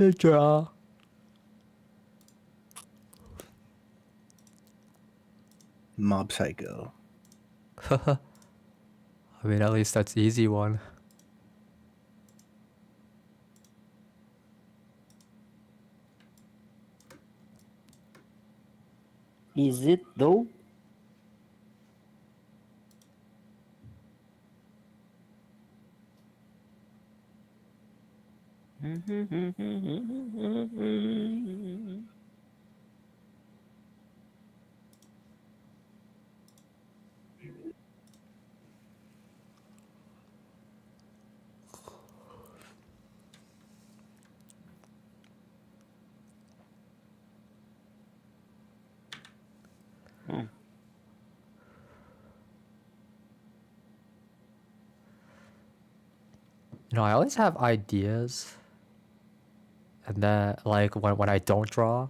to draw. Mob Psycho. I mean, at least that's the easy one. Is it though? You know, I always have ideas, and then like when I don't draw,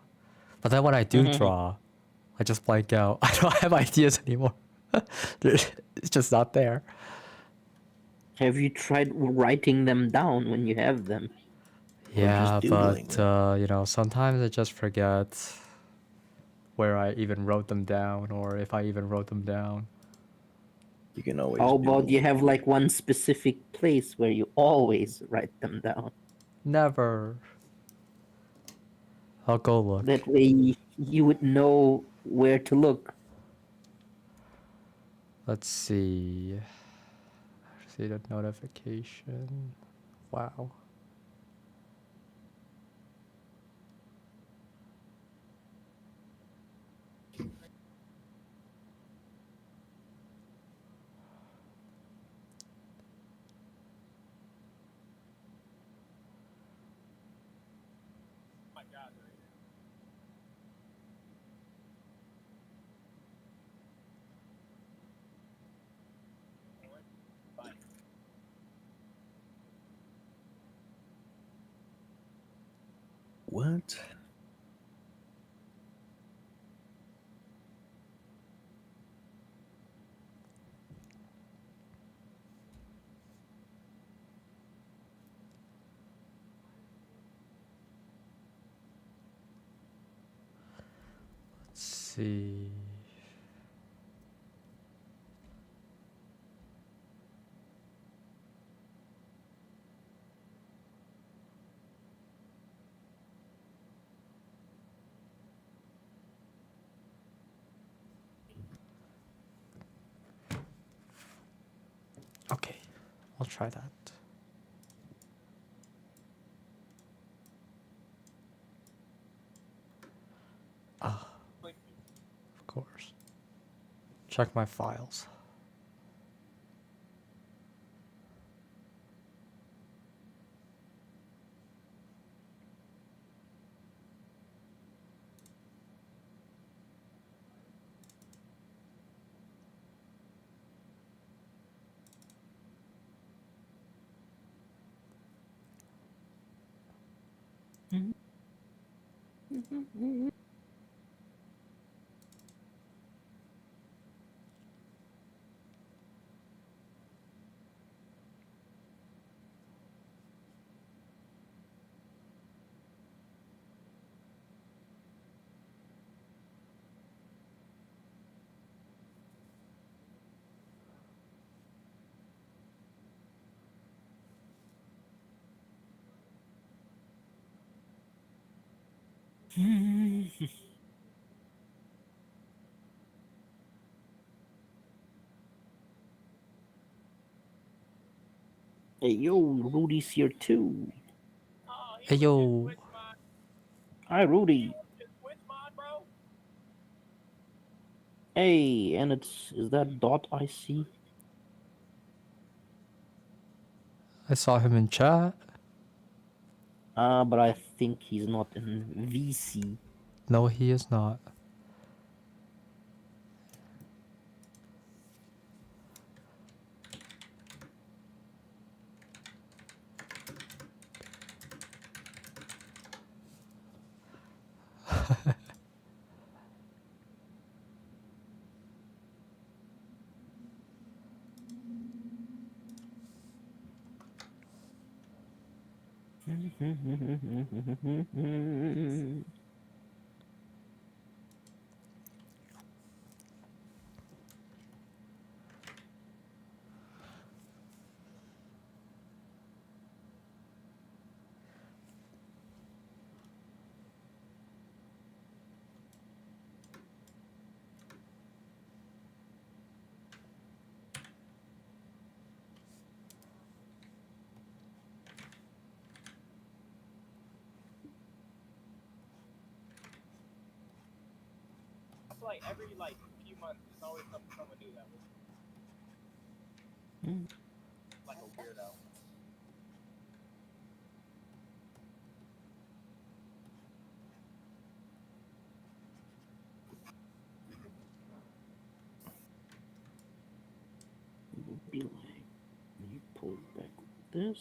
but then when I do draw, I just blank out. I don't have ideas anymore. It's just not there. Have you tried writing them down when you have them? Yeah, doodling. but you know, sometimes I just forget where I even wrote them down, or if I even wrote them down. You can always. How about doodle. you have like one specific place where you always write them down? Never. I'll go look. That way you would know where to look. Let's see. See the notification. Wow. What? Let's see. Okay, I'll try that. Ah, of course. Check my files. Hey, yo, Rudy's here too. Hey yo. Hi, Rudy. Hey, and is that Dot I see? I saw him in chat. But I think he's not in VC. No, he is not. Like every few months, there's always someone new that was like a weirdo. Be like, you pull it back with this.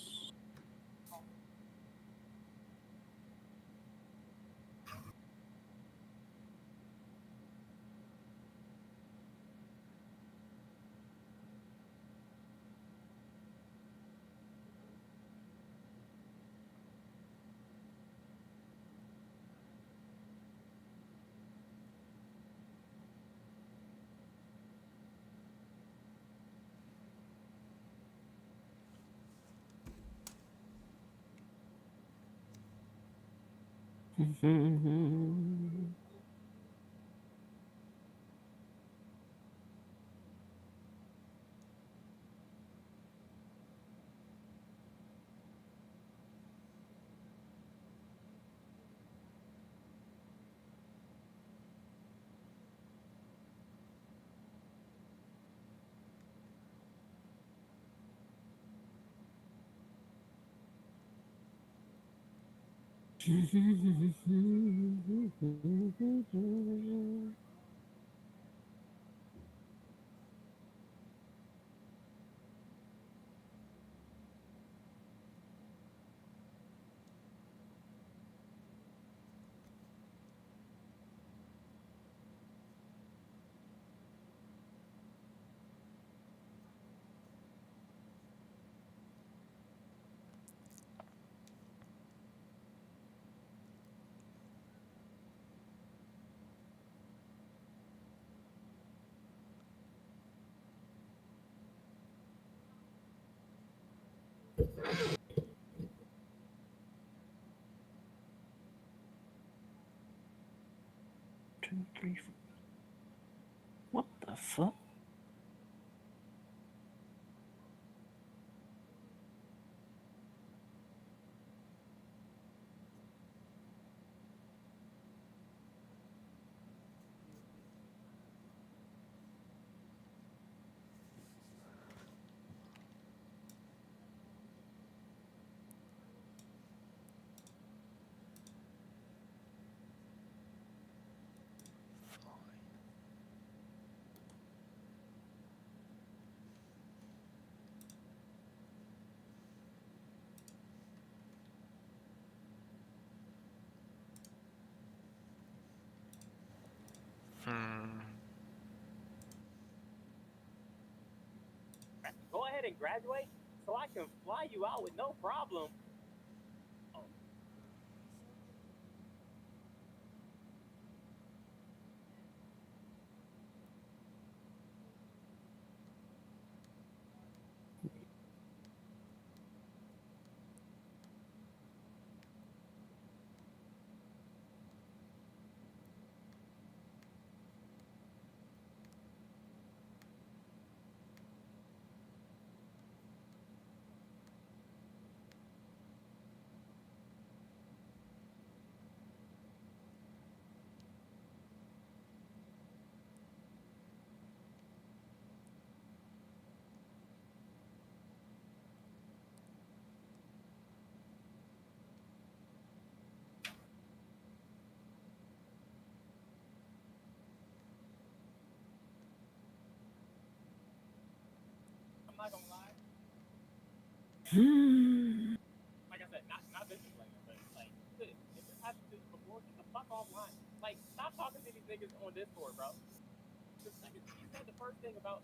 Two, three, four. What the fuck? Go ahead and graduate so I can fly you out with no problem. Oh. I'm not gonna lie. Like I said, not this is later, but like, if this happened to you before, get the fuck offline. Like, stop talking to these niggas on Discord, bro. The second you said the first thing about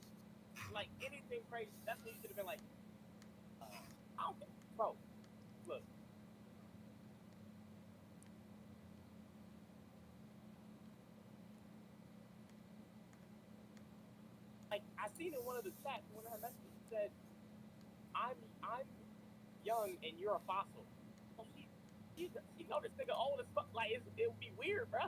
like anything crazy, that's when you should have been like, I don't care, bro. Look, like I seen in one of the chats, one of her messages said, I'm young and you're a fossil. Well, she know this nigga old as fuck. Like it would be weird, bro.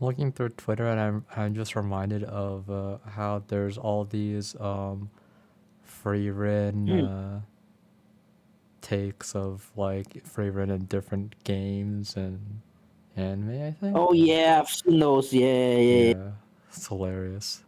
Looking through Twitter, and I'm just reminded of how there's all these free rin takes of like free rin in different games and anime. I think. Oh yeah, I've seen those. Yeah. Yeah, it's hilarious.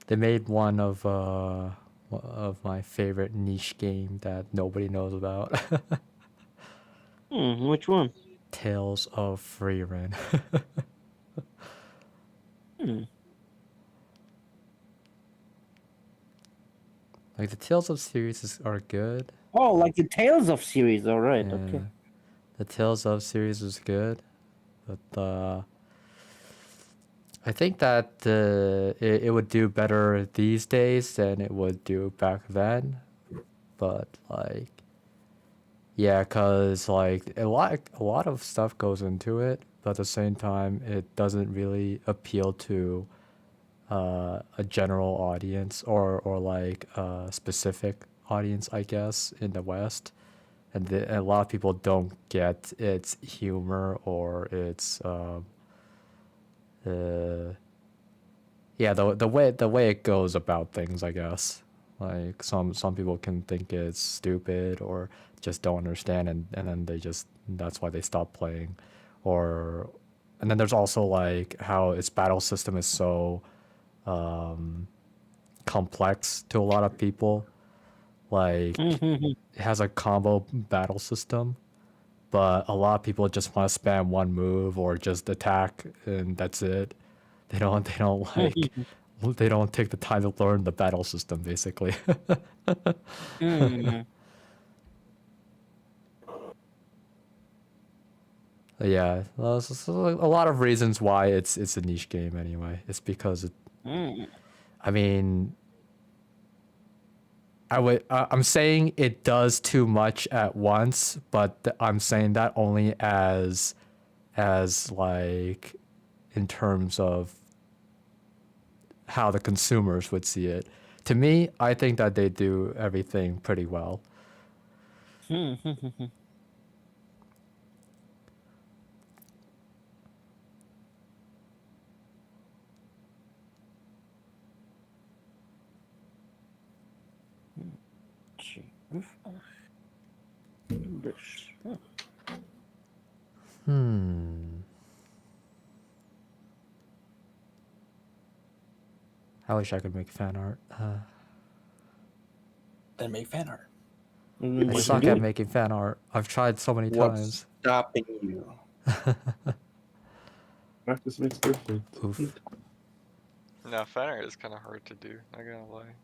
They made one of my favorite niche game that nobody knows about. Which one? Tales of Free Ren. Like the Tales of series are good. Oh, like the Tales of series. All right. Yeah. Okay. The Tales of series is good, but I think that it would do better these days than it would do back then. But like, yeah, cause like a lot of stuff goes into it, but at the same time, it doesn't really appeal to a general audience or like a specific audience, I guess, in the West. And a lot of people don't get its humor or its yeah, the way it goes about things, I guess. Like some people can think it's stupid or just don't understand, and then that's why they stop playing. Or and then there's also like how its battle system is so complex to a lot of people. Like it has a combo battle system, but a lot of people just want to spam one move or just attack and that's it. They don't like they don't take the time to learn the battle system basically. Yeah, a lot of reasons why it's a niche game anyway. It's because I mean, I'm saying it does too much at once, but I'm saying that only as like in terms of how the consumers would see it. To me, I think that they do everything pretty well. I wish I could make fan art. Then make fan art. I suck at making fan art. I've tried so many What's times. stopping you? Practice makes perfect. Oof. No, fan art is kind of hard to do. Not gonna lie.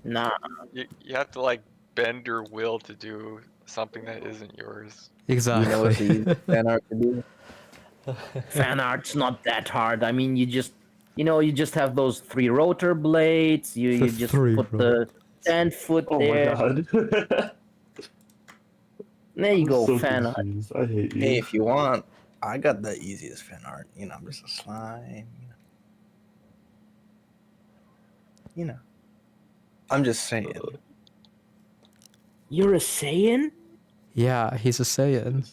Nah. You have to like bend your will to do something that isn't yours. Exactly. You know what's the easiest fan art to do? Fan art's not that hard. I mean, you just have those 3 rotor blades. You just put the 10-foot Oh there. my god. There you I'm go, so fan art. confused. I hate you. Hey, if you want, I got the easiest fan art. You know, I'm just a slime. You know. I'm just saying. You're a Saiyan? Yeah, he's a Saiyan.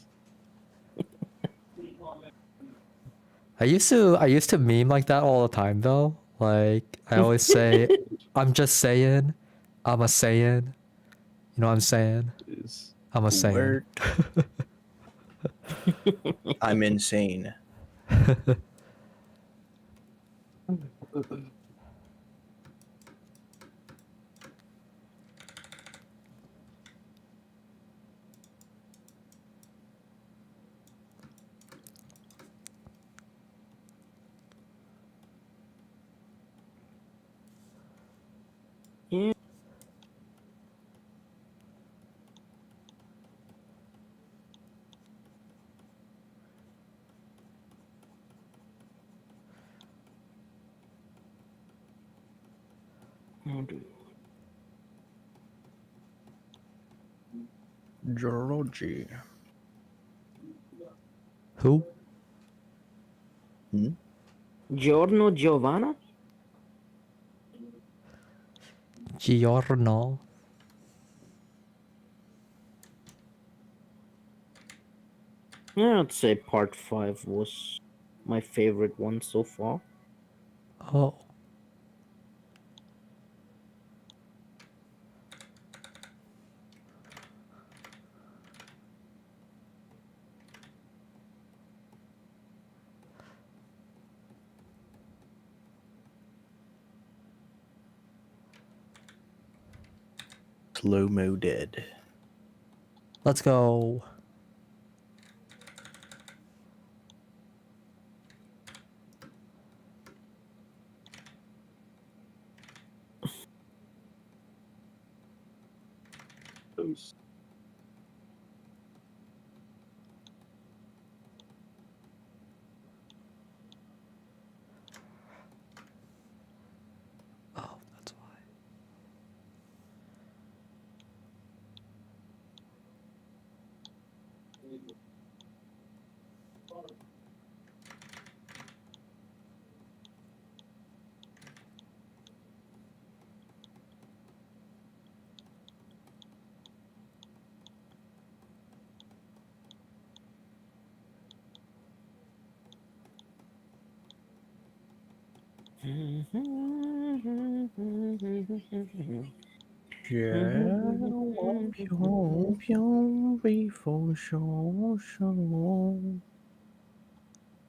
I used to meme like that all the time though. Like I always say, I'm just saying, I'm a Saiyan. You know what I'm saying? Is I'm a Saiyan. Word. I'm insane. Georgie. Who? Giorno Giovanna? Giorno. Yeah, I'd say part 5 was my favorite one so far. Oh. Slow mo dead. Let's go. Those- Oh, that's why.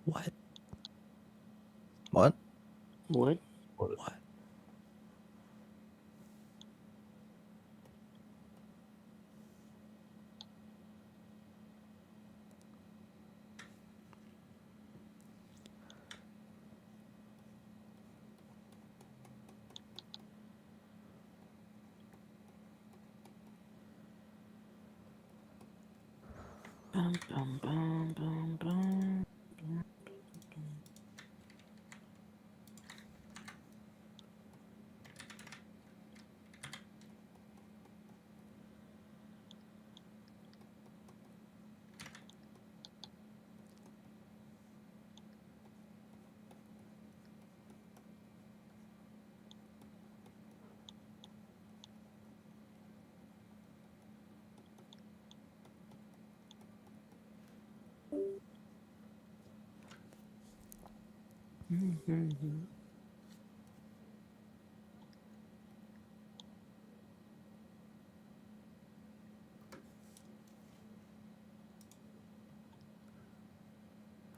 What? What? What? What? Bum, bum, bum, bum, bum.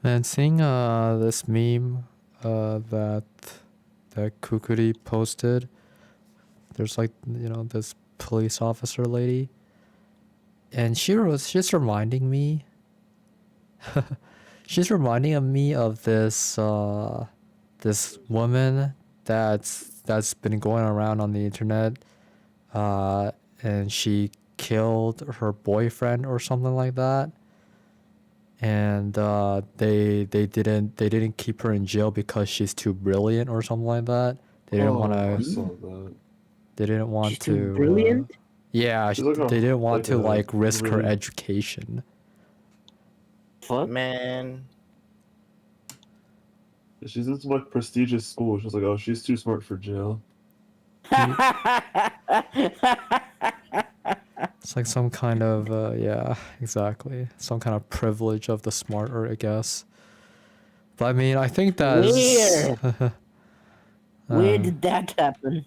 And seeing this meme that Kukuri posted, there's like, you know, this police officer lady, and she's reminding me she's reminding me of this this woman that's been going around on the internet, and she killed her boyfriend or something like that, and they didn't keep her in jail because she's too brilliant or something like that. They didn't want I to. saw that. They didn't want She's too to. brilliant? Yeah, She's like they didn't want to a like risk her really- education. Fuck. Man. She's in some like prestigious school. She's like, oh, she's too smart for jail. It's like some kind of yeah, exactly. Some kind of privilege of the smarter, I guess. But I mean, I think that's Where did that happen?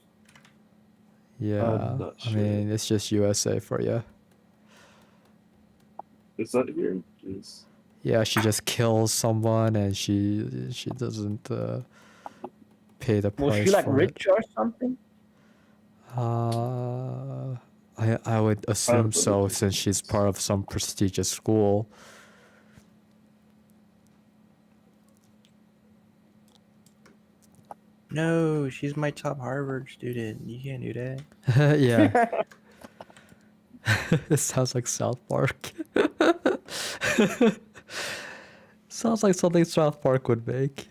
yeah. not I sure. mean, it's just USA for you. Is that here? Jeez. Yeah, she just kills someone and she doesn't pay the Was price she like for it. rich or something? I would assume so since she's part of some prestigious school. No, she's my top Harvard student. You can't do that. Yeah. It sounds like South Park. Sounds like something South Park would make.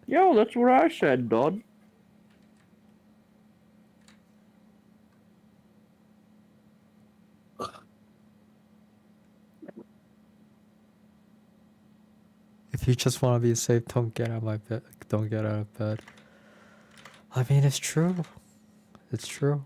Yo, that's what I said, Dodd. If you just want to be safe, don't get out of my bed. Don't get out of bed. I mean, it's true. It's true.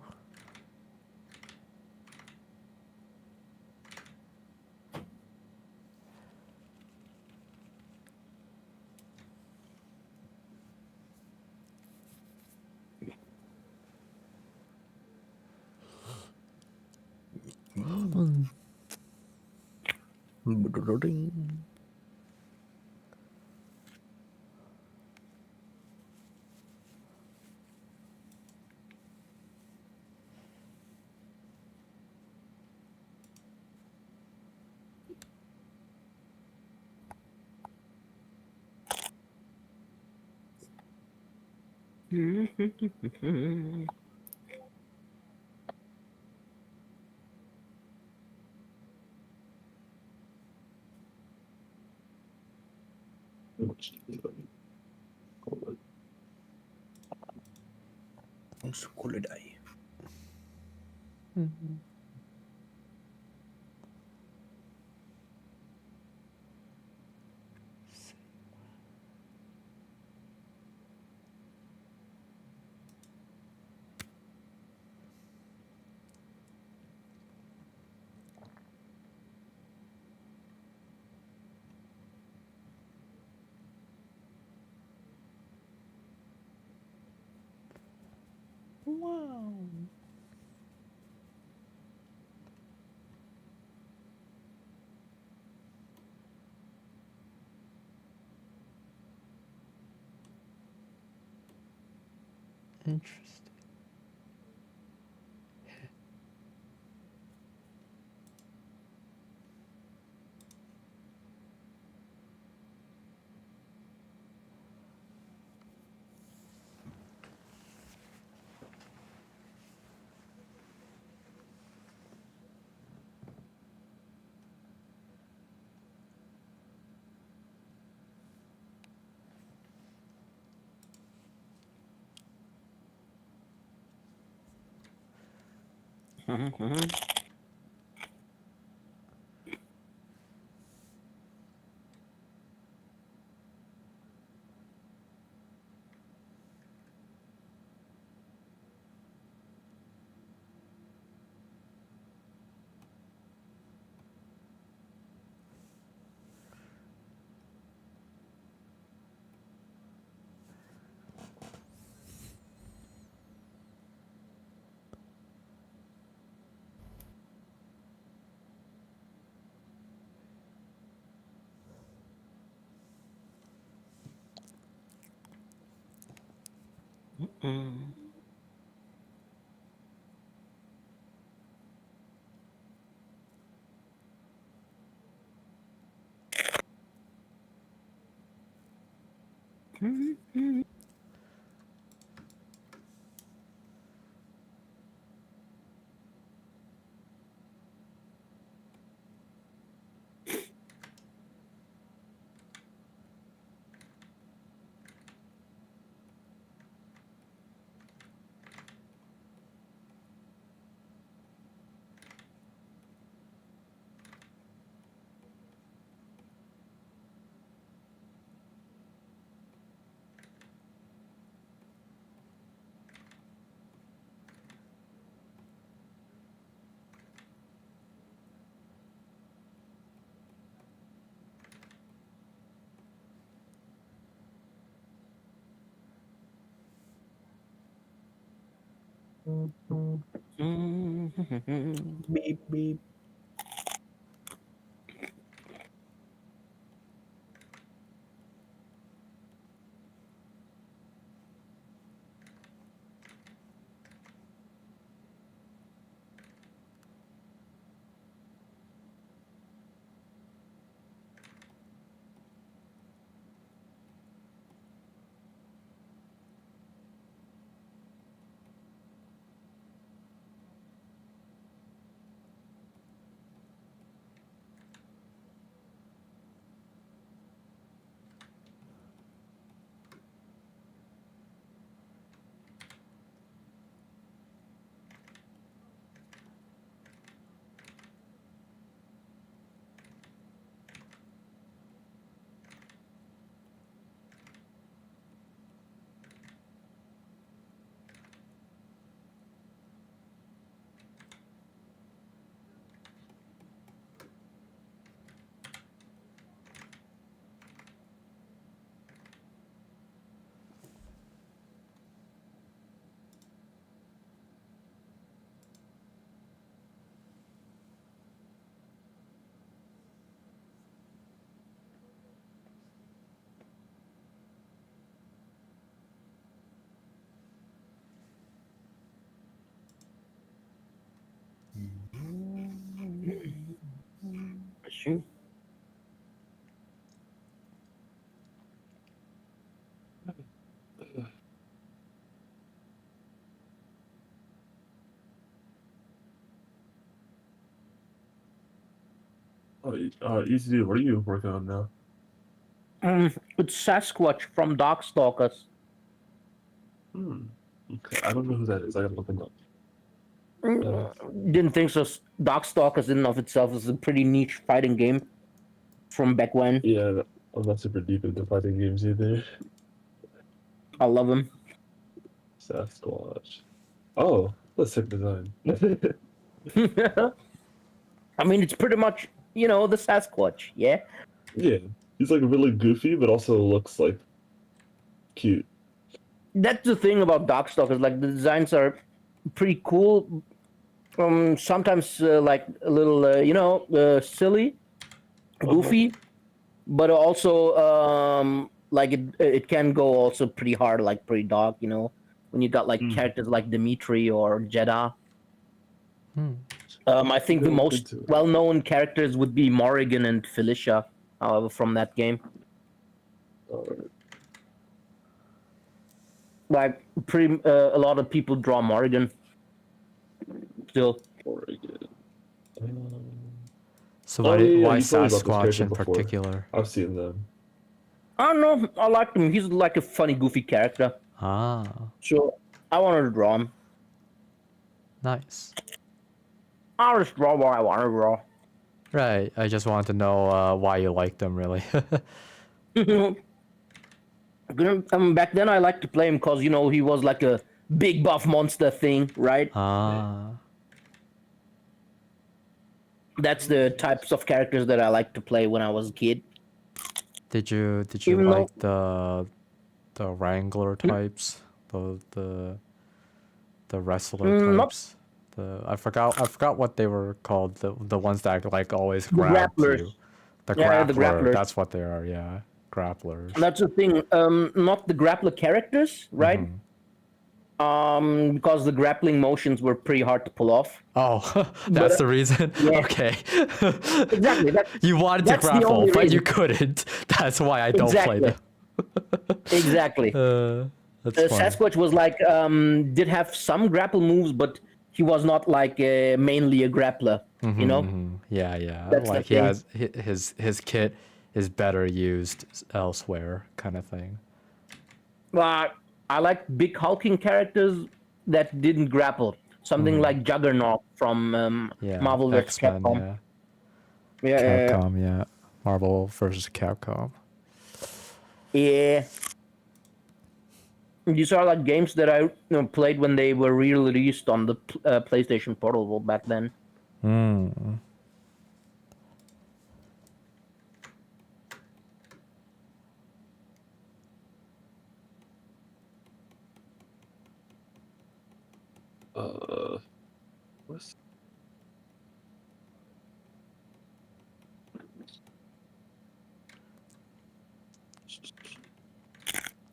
Schoolidai. Wow. Interesting. Beep beep. Easy dude, what are you working on now? It's Sasquatch from Darkstalkers. Okay, I don't know who that is. I gotta look him up. Didn't think so. Darkstalkers in and of itself is a pretty niche fighting game from back when. Yeah, I'm not super deep into fighting games either. I love him. Sasquatch. Oh, that's sick design. I mean, it's pretty much, the Sasquatch, yeah? Yeah, he's like really goofy, but also looks like cute. That's the thing about Darkstalkers. Like, the designs are pretty cool. Sometimes, like, a little, silly, goofy, but also, like, it can go also pretty hard, like, pretty dark, when you got, like, characters like Dimitri or Jeddah. I think the Look most into it. well-known characters would be Morrigan and Felicia, however, from that game. Alright. Like, a lot of people draw Morrigan. Still. Oregon. So Oh, why, yeah, yeah, why you told me about this Sasquatch character in before. particular? I've seen them. I don't know. I like him. He's like a funny, goofy character. Ah, So I wanted to draw him. nice. I'll just draw what I want to draw. Right. I just wanted to know why you liked them, really. Back then, I liked to play him because, he was like a big buff monster thing, right? Ah, That's the types of characters that I liked to play when I was a kid. did you Even though- like the Wrangler types, the wrestler Not- types? I forgot what they were called. The ones that like always The grab grapplers. you. The Yeah, the grappler. grapplers. That's what they are. Yeah, grapplers. That's the thing. Not the grappler characters, right? Because the grappling motions were pretty hard to pull off. Oh, that's the reason. yeah. Okay. Exactly. You wanted to that's the grapple, only but you reason. couldn't. That's why I don't play them. Exactly. That's fine. Sasquatch was like did have some grapple moves, but he was not like mainly a grappler. You know. Yeah, yeah. That's the Like he thing. has his kit is better used elsewhere, kind of thing. But I like big hulking characters that didn't grapple. Something like Juggernaut from Yeah. Marvel vs. X-Men, Capcom. yeah. Yeah. Capcom, yeah. Marvel versus Capcom. Yeah. These are like games that I played when they were re-released on the PlayStation Portable back then. Hmm. What's...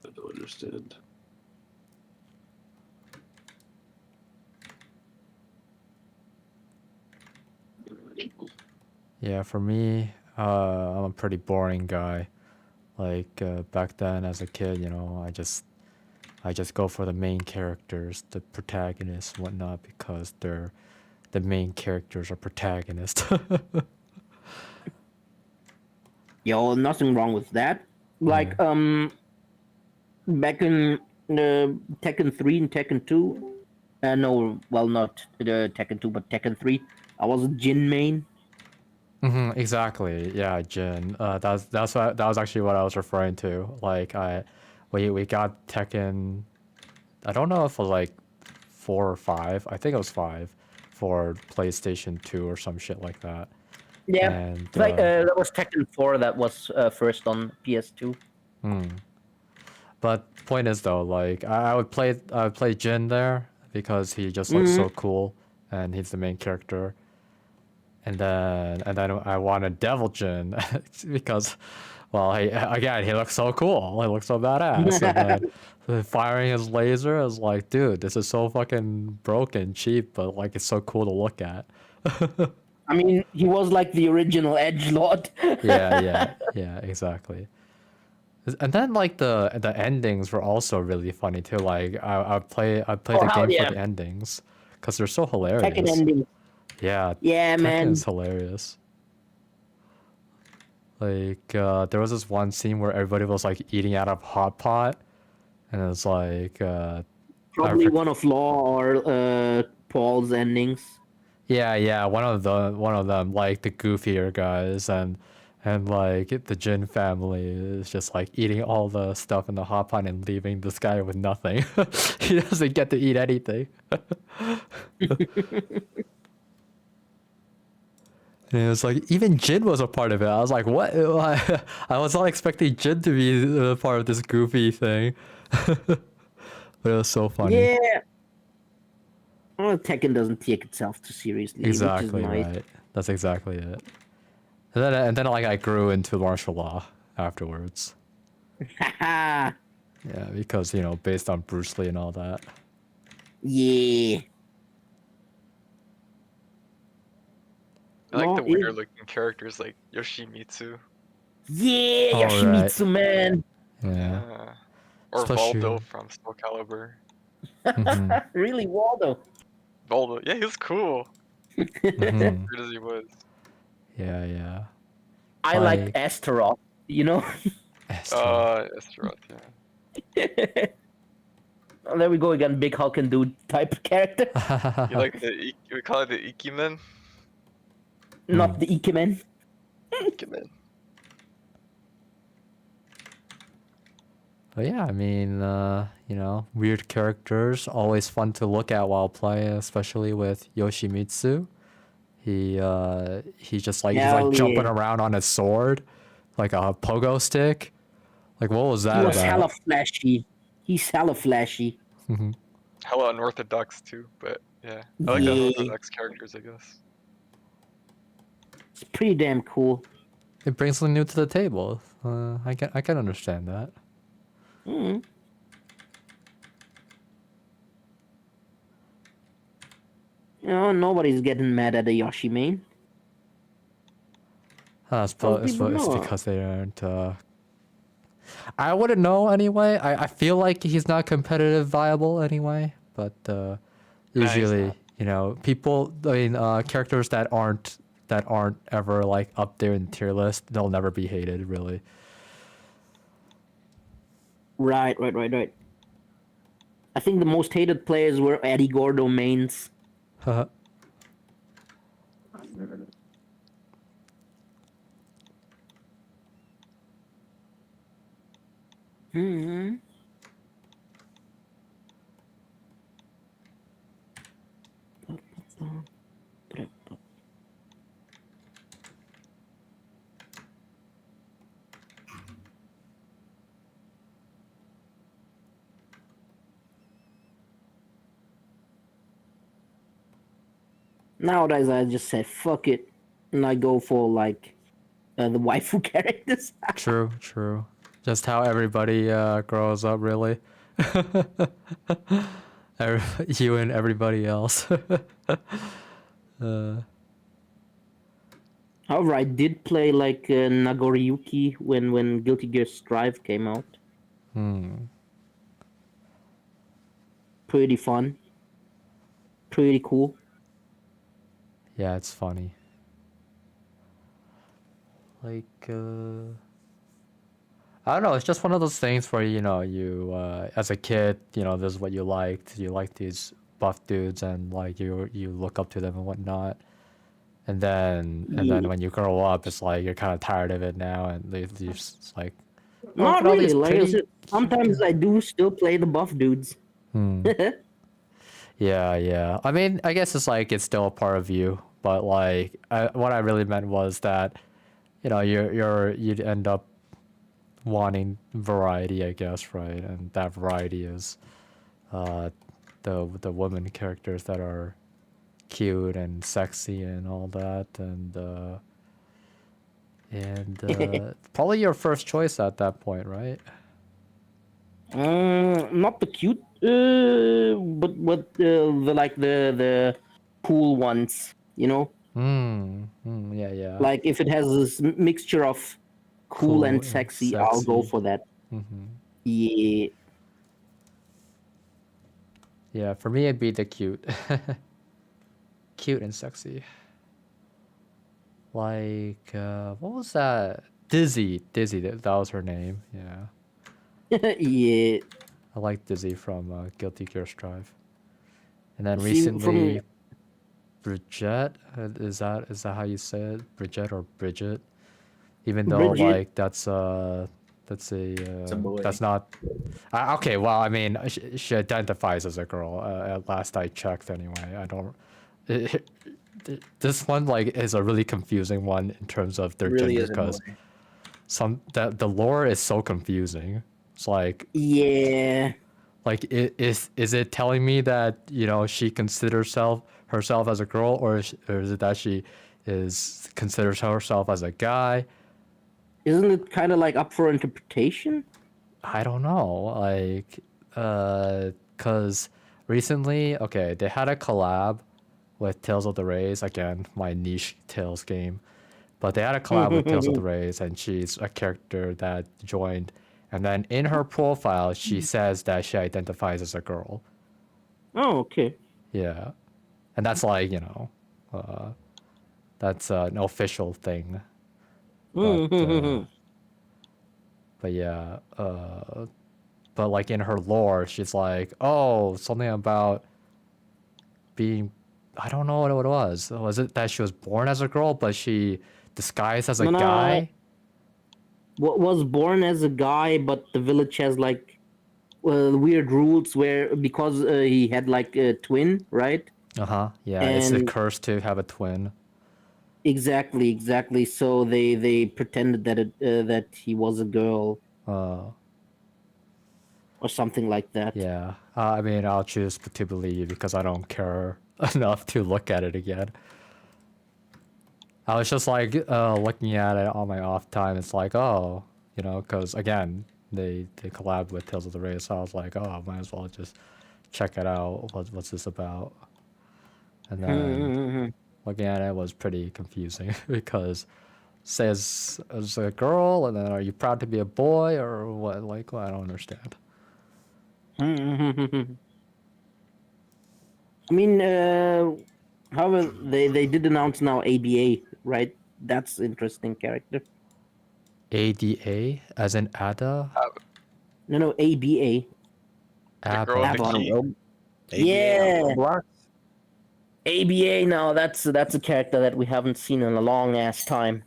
I don't understand. Yeah, for me, I'm a pretty boring guy. Like back then as a kid, I just go for the main characters, the protagonists, whatnot, because the main characters are protagonists. Yo, nothing wrong with that. Like back in Tekken 3 and Tekken 2, no, well, not Tekken 2, but Tekken 3, I was a Jin main. Exactly. Yeah, Jin. That was actually what I was referring to. Like we got Tekken. I don't know if it was like 4 or 5. I think it was 5 for PlayStation 2 or some shit like that. Yeah, And like that was Tekken 4 that was first on PS2. but point is though, like I would play Jin there because he just looks so cool and he's the main character. And then I wanted Devil Jin because, well, he looks so cool. He looks so badass. And then firing his laser is like, dude, this is so fucking broken, cheap, but like it's so cool to look at. I mean, he was like the original edgelord. Yeah, exactly. And then like the endings were also really funny too. Like I play the hell game yeah. for the endings because they're so hilarious. Tekken ending. Yeah, Yeah, man. Tekken's hilarious. Like there was this one scene where everybody was like eating out of hot pot, and it's like Probably forg- one of Law or Paul's endings. yeah, one of them, like the goofier guys, and like the Jin family is just like eating all the stuff in the hot pot and leaving this guy with nothing. He doesn't get to eat anything. And it was like even Jin was a part of it. I was like, what? I was not expecting Jin to be part of this goofy thing. But it was so funny. Yeah. Well, Tekken doesn't take itself too seriously, which is Exactly nice. right. That's exactly it. And then like I grew into martial law afterwards. Haha. Yeah, because you know, based on Bruce Lee and all that. Yeah. I like the Law weird is- looking characters like Yoshimitsu. Yeah, Oh, Yoshimitsu, man. Yeah. Or Especially- Voldo from Soul Calibur. Mhm, Really, Waldo. Voldo, yeah, he was cool. mhm. Weird as he was. Yeah. I like Like- Astaroth, you know? Astaroth, yeah. Oh, there we go again, big Hulk and dude type character. You like we call it the Ikimen? Not the Ikemen. Ikimen. But yeah, I mean, you know, weird characters, always fun to look at while playing, especially with Yoshimitsu. He just like he's Hell like jumping yeah. around on his sword, like a pogo stick. Like what was that He was about? hella flashy. He's hella flashy. Mhm. Hella unorthodox too, but yeah. I like Yeah. unorthodox characters, I guess. It's pretty damn cool. It brings something new to the table. I can understand that. Mm. You know, nobody's getting mad at a Yoshi main. It's Some people know. because they aren't. I wouldn't know anyway. I feel like he's not competitive viable anyway. But he's usually, not. you know, people. I mean, characters that aren't ever like up there in tier list, they'll never be hated really. Right. I think the most hated players were Eddie Gordo mains. Hmm. Nowadays, I just say fuck it, and I go for like the waifu characters. True. Just how everybody grows up, really. You and everybody else. However, I did play like Nagoriyuki when Guilty Gear Strive came out. Pretty fun. Pretty cool. Yeah, it's funny. Like, I don't know. It's just one of those things where you know, you as a kid, you know, this is what you liked. You like these buff dudes, and like you look up to them and whatnot. And then when you grow up, it's like you're kind of tired of it now, and you just like, oh, Not look at all really. these Like I pretty- said, sometimes I do still play the buff dudes. Hmm. Yeah. I mean, I guess it's like it's still a part of you, but like what I really meant was that, you know, you'd end up wanting variety, I guess, right? And that variety is the women characters that are cute and sexy and all that, and probably your first choice at that point, right? Not the cute, but the like the cool ones. You know, Yeah. like if it has this mixture of cool and sexy, I'll go for that. Yeah. Yeah, for me it'd be the cute. Cute and sexy. Like, what was that Dizzy, that was her name. Yeah, Yeah. I like Dizzy from Guilty Gear Strive. And then See, recently, Bridget, is that how you say it? Bridget or Bridget? Even though Bridget. like that's It's a boy. that's not. Okay, well, I mean, she identifies as a girl. At last I checked, anyway. I don't. This one like is a really confusing one in terms of their Really gender is a boy. because the lore is so confusing. It's like Yeah. is it telling me that she considers herself as a girl, or is it that she considers herself as a guy? Isn't it kind of like up for interpretation? I don't know, like, cause recently, okay, they had a collab with Tales of the Rays, again, my niche Tales game, but they had a collab with Tales of the Rays, and she's a character that joined, and then in her profile, she says that she identifies as a girl. Oh, okay. Yeah, and that's like, that's an official thing. But yeah, but like in her lore, she's like, oh, something about being, I don't know what it was. Was it that she was born as a girl, but she disguised as a No, no. guy? Was born as a guy, but the village has like weird rules where because he had like a twin, right? Uh-huh. Yeah, it's a And curse to have a twin. exactly. So they pretended that he was a girl Uh, or something like that. yeah. I mean, I'll choose to believe because I don't care enough to look at it again. I was just like looking at it on my off time. It's like, oh, because again, they collabed with Tales of the Rays, so I was like, oh, I might as well just check it out. What's this about? And then looking at it was pretty confusing because says as a girl, and then are you proud to be a boy or what? Like, well, I don't understand. I mean, however, they did announce now ABA, right? That's interesting character. ADA, as in Ada? No, ABA. The girl with the Avalon key. Rogue. ABA Yeah. on Roblox? ABA now that's a character that we haven't seen in a long ass time.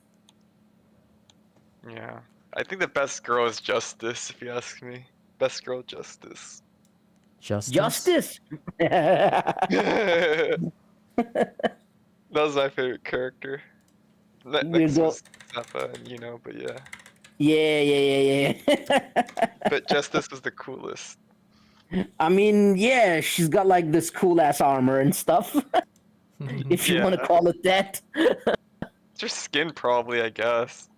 Yeah. I think the best girl is Justice, if you ask me. Best girl, Justice. Justice? That was my favorite character. Next go- was Zappa and but yeah. Yeah. But Justice was the coolest. I mean, yeah, she's got like this cool ass armor and stuff. If you want to Yeah. call it that. It's her skin, probably, I guess.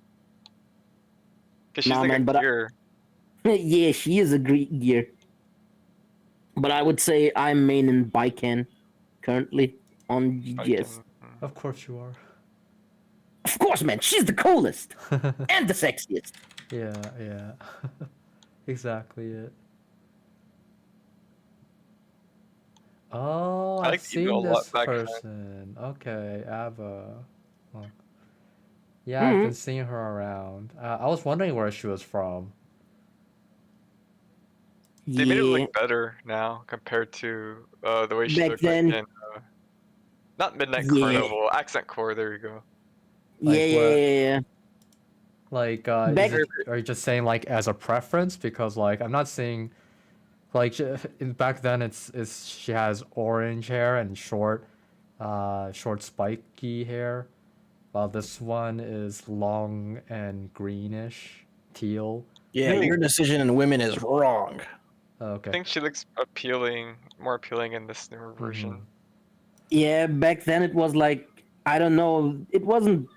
Because she's Nah, like man, a but gear. Yeah, she is a Greek gear. But I would say I'm main in Baiken currently on GGS. Of course you are. Of course, man, she's the coolest and the sexiest. Yeah. Exactly it. Oh, I I've liked Ego a seen lot this back then. person. Okay, Ava. Oh. Yeah, I've been seeing her around. I was wondering where she was from. They made it Yeah, look better now compared to the way she Back looked then- like in not Midnight Yeah. Carnival, Accent Core. There you go. Like yeah. Like, Back- are you just saying like as a preference? Because like I'm not seeing, like back then it's she has orange hair and short spiky hair, while this one is long and greenish, teal. Yeah, your decision in women is wrong. Okay. I think she looks more appealing in this newer version. Yeah, back then it was like, I don't know, it wasn't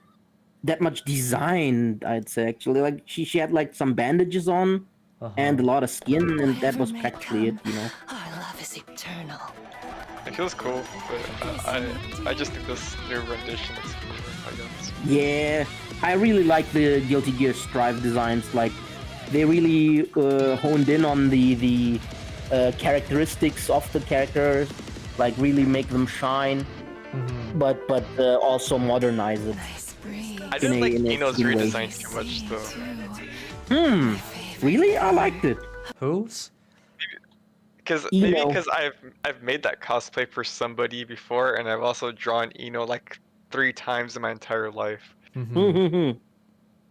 that much design, I'd say, actually. Like, she had like some bandages on and a lot of skin, and that was practically it, Our love is eternal. It feels cool, but I just think this new rendition is cooler, I guess. Yeah, I really like the Guilty Gear Strive designs. Like, they really honed in on the characteristics of the characters, like really make them shine, but also modernize it. Nice breeze. I didn't like in a Eno's skin way. redesign too much though. Really? I liked it. Who's? Maybe Eno. because I've made that cosplay for somebody before, and I've also drawn Eno like 3 times in my entire life. Mm-hmm.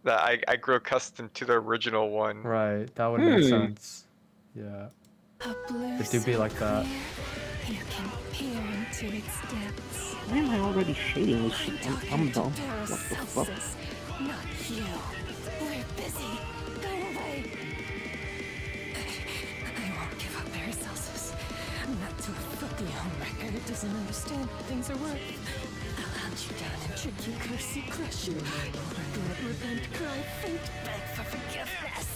That I grew accustomed to the original one. Right, that would make sense. Yeah. It do be like that. You can peer into its depths. Why am I already shading this shit? I'm dumb. What What the fuck? Not you. We're busy. Go away. I won't give up Paracelsus. Not to a filthy homewrecker who doesn't understand what things are worth. I'll hunt you down and trick you, curse you, crush you. Regret, repent, cry, faint, beg for forgiveness.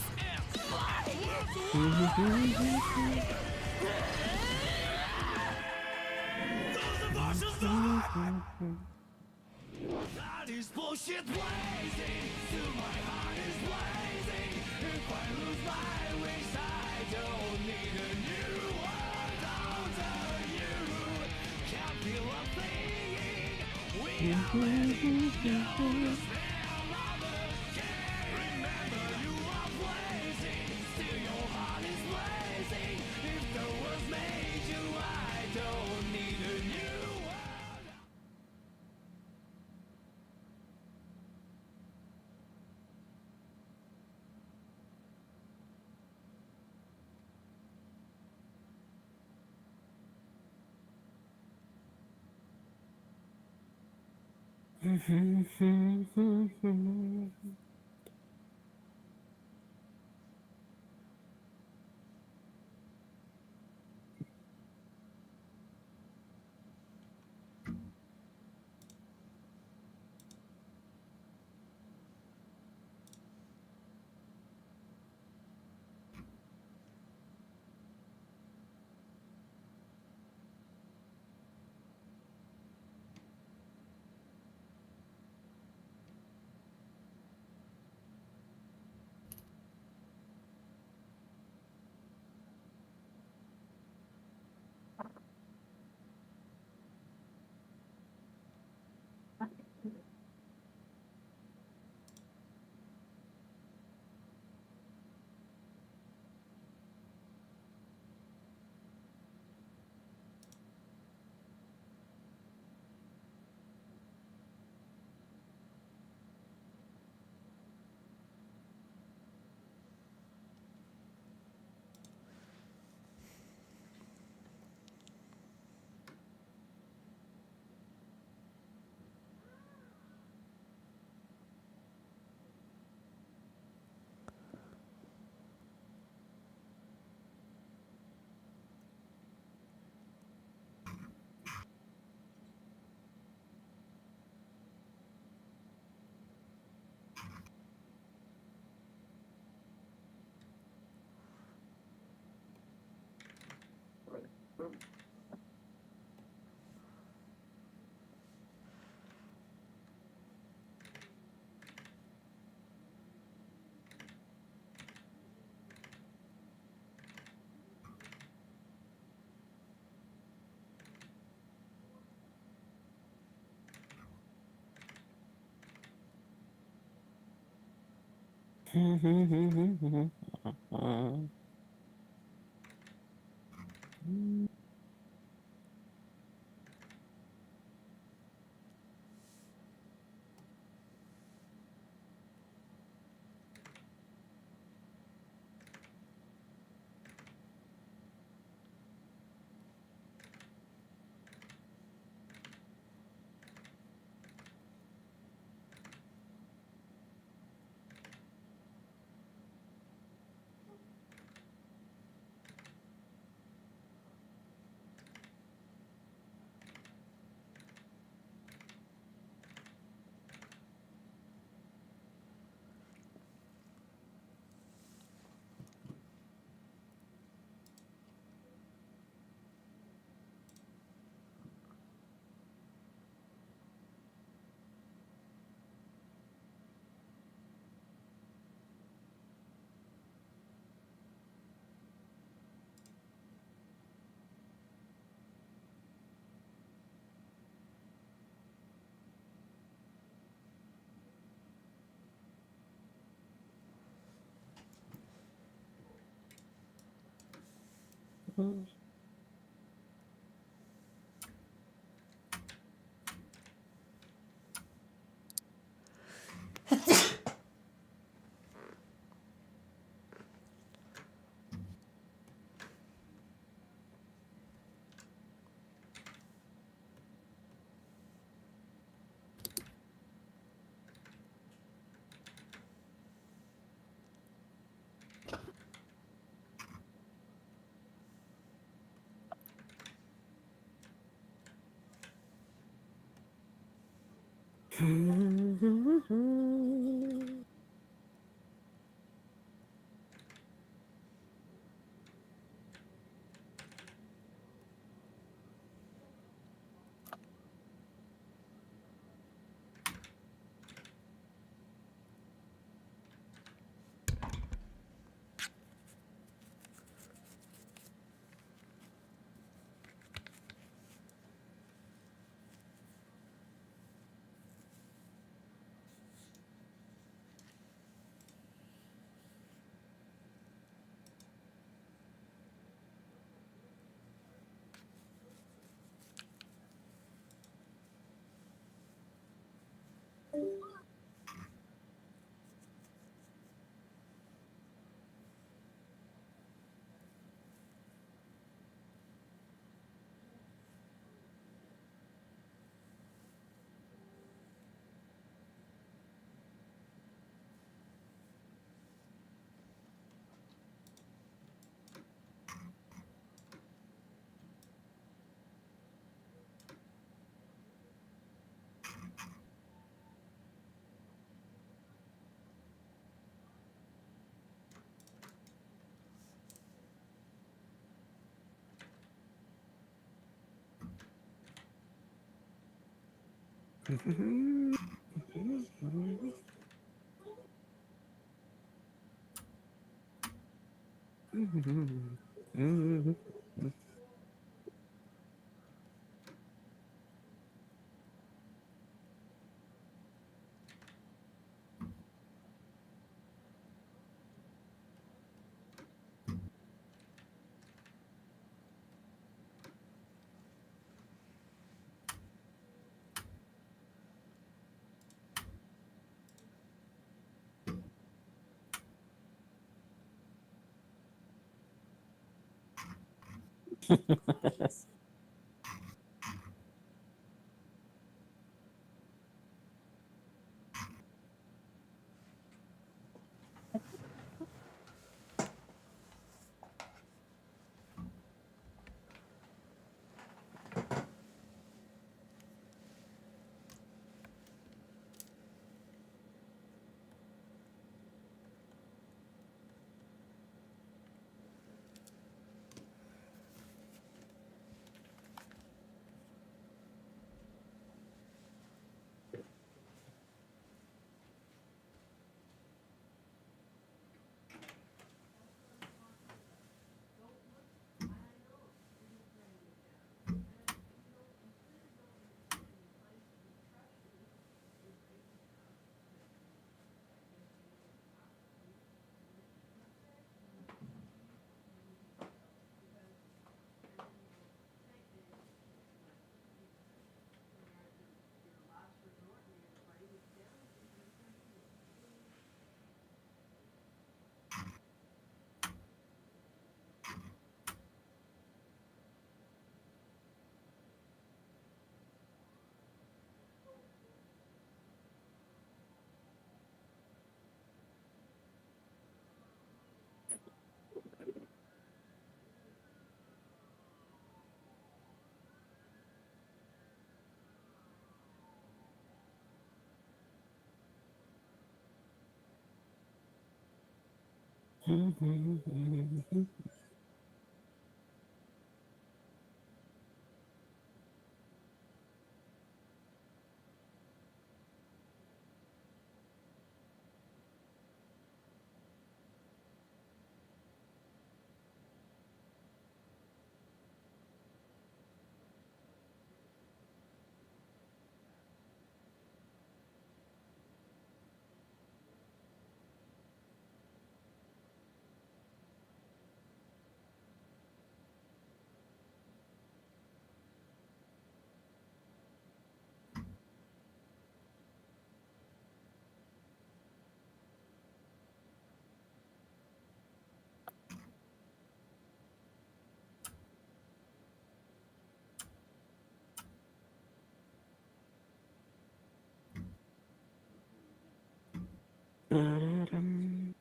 Ba-da-dum.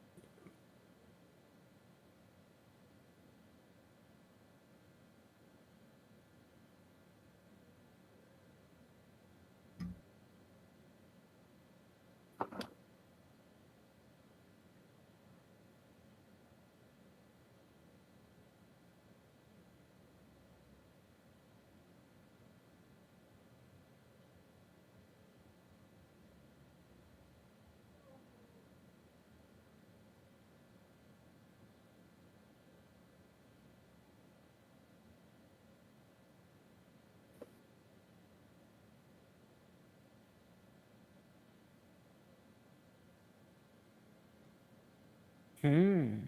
Hmm.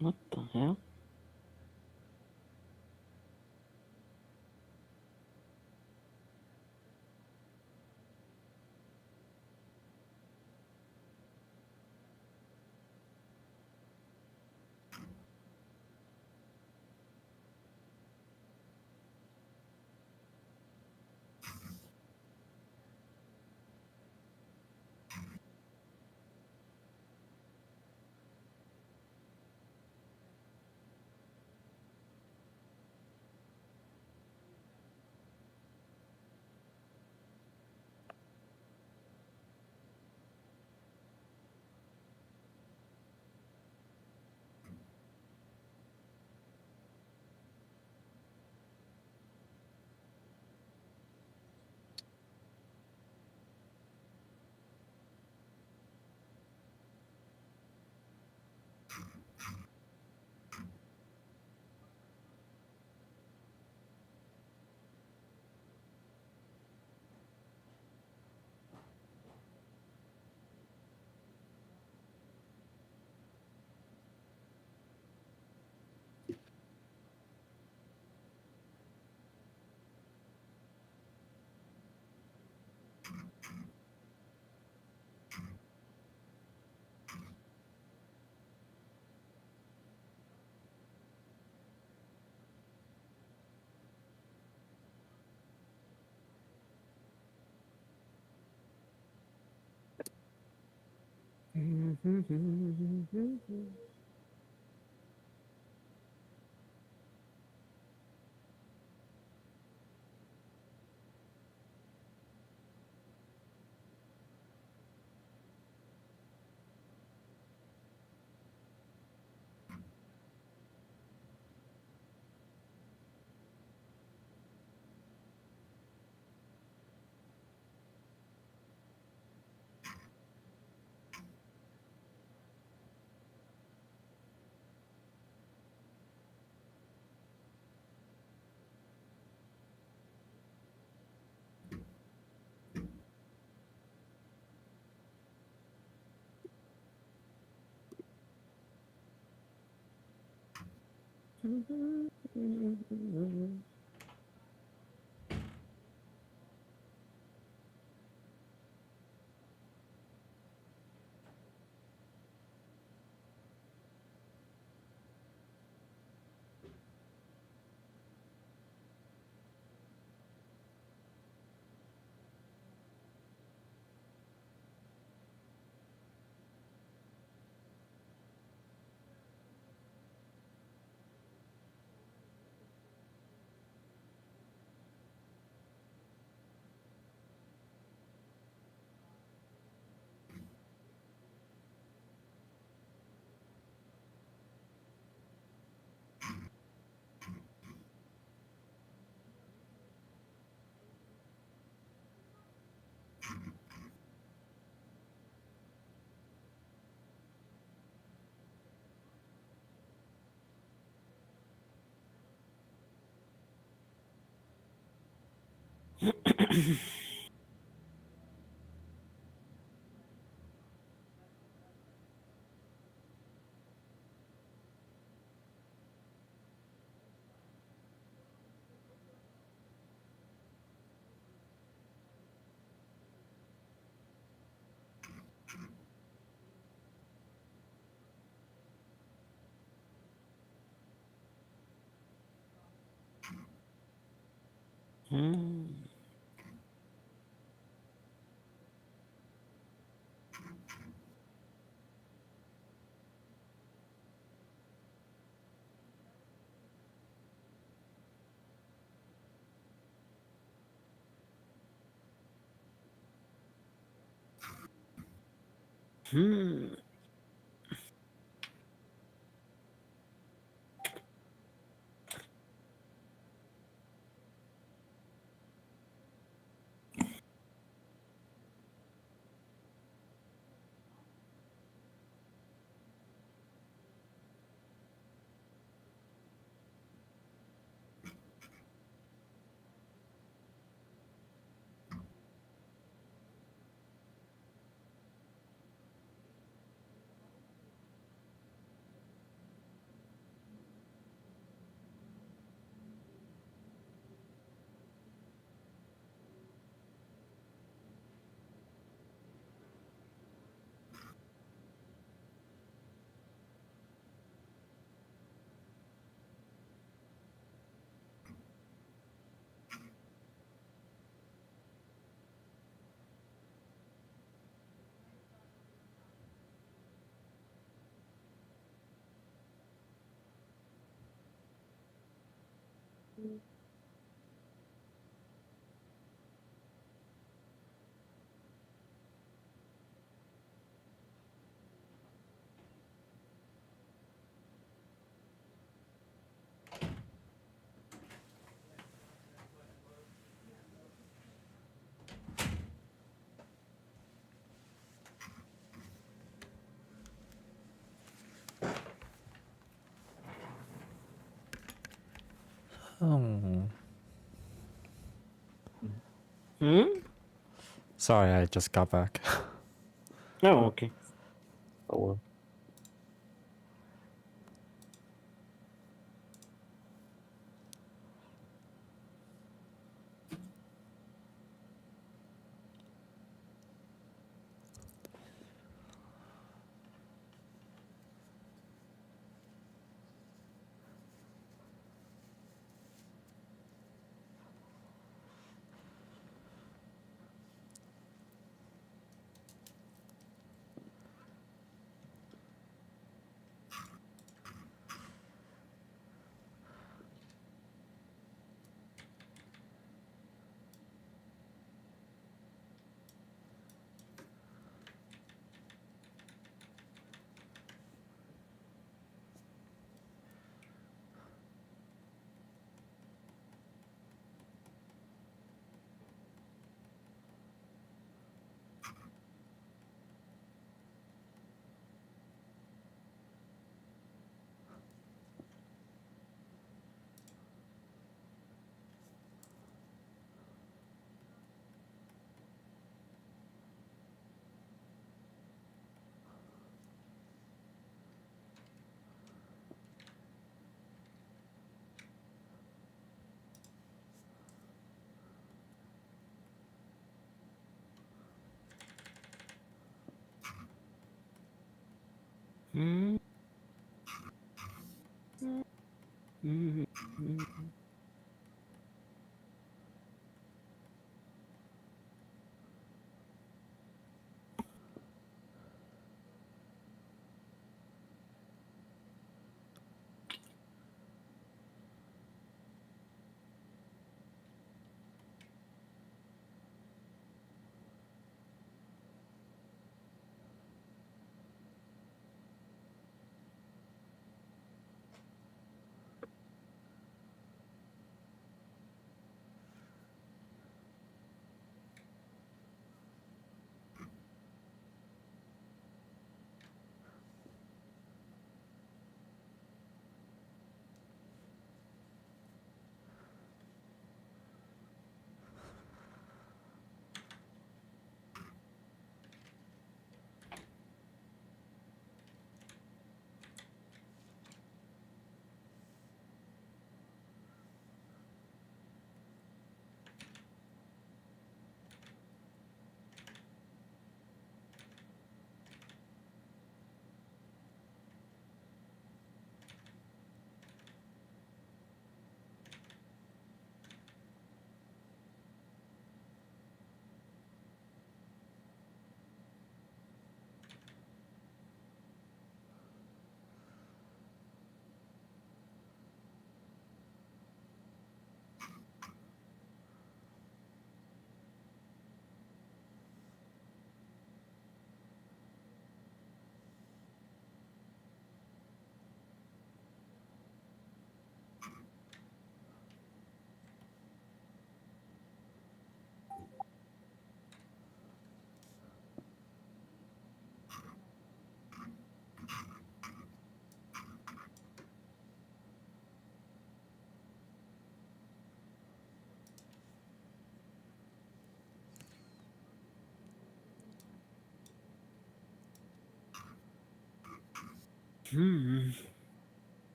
What the hell? Oh. Hmm? Sorry, I just got back. Oh, okay. Oh well.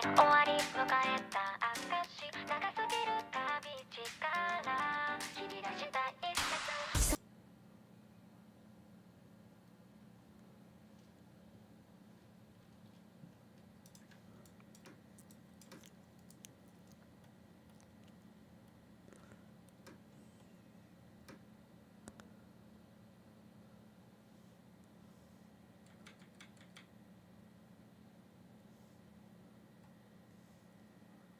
終わり迎えた証長すぎる旅力切り出した一節 I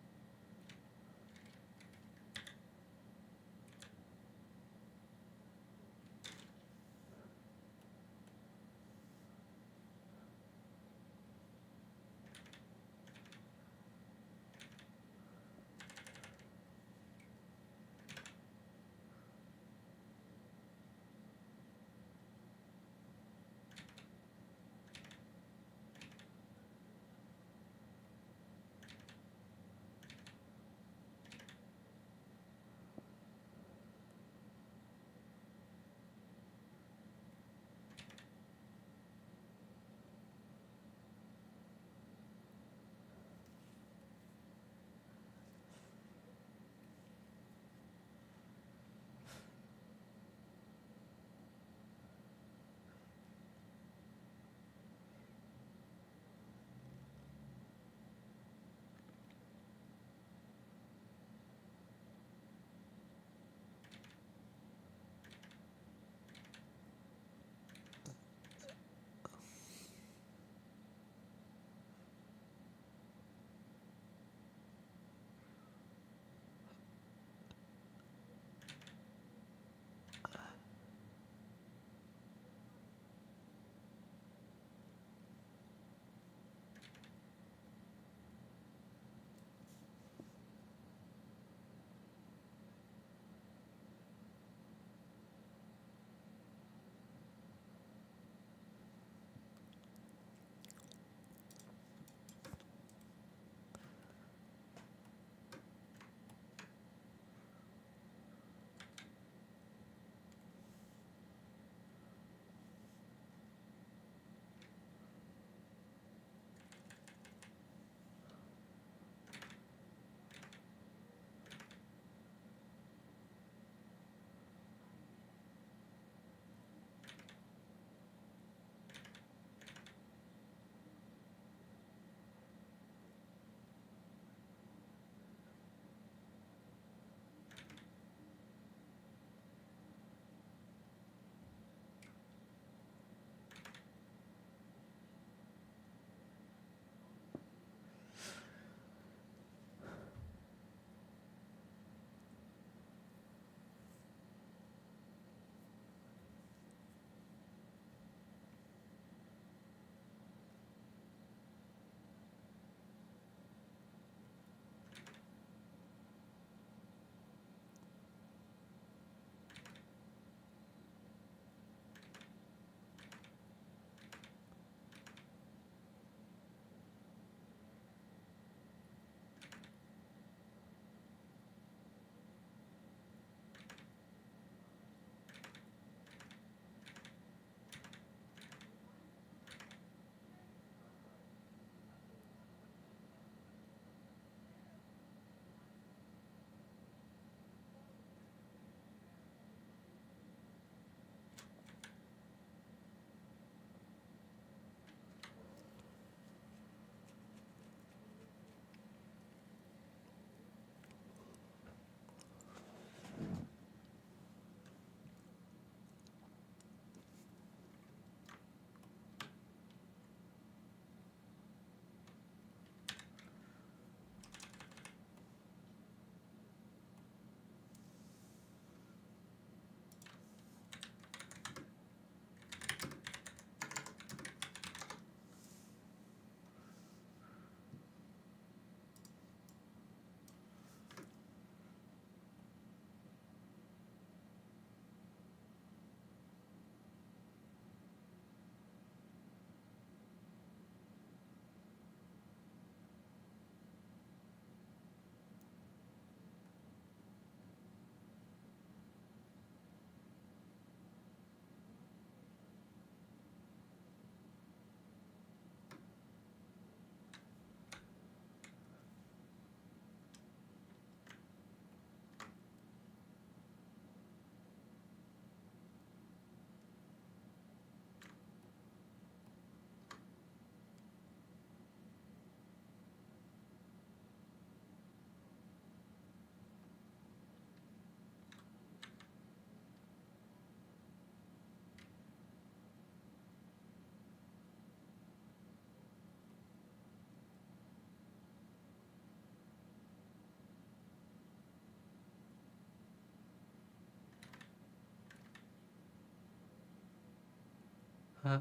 Huh?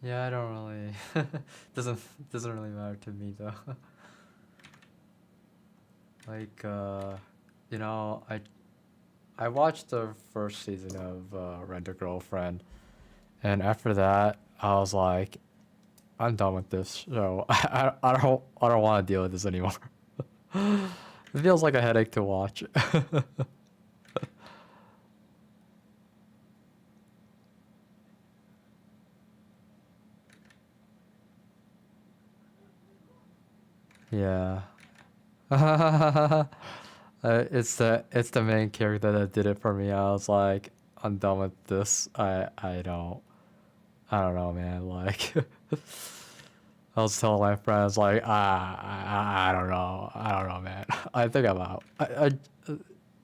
Yeah, I don't really doesn't really matter to me though. Like you know, I watched the first season of Rent a Girlfriend, and after that I was like, I'm done with this show. I don't want to deal with this anymore. It feels like a headache to watch. Yeah. It's the main character that did it for me. I was like, I'm done with this. I don't know, man. Like, I was telling my friends like, I don't know. I don't know, man. I think I'm out.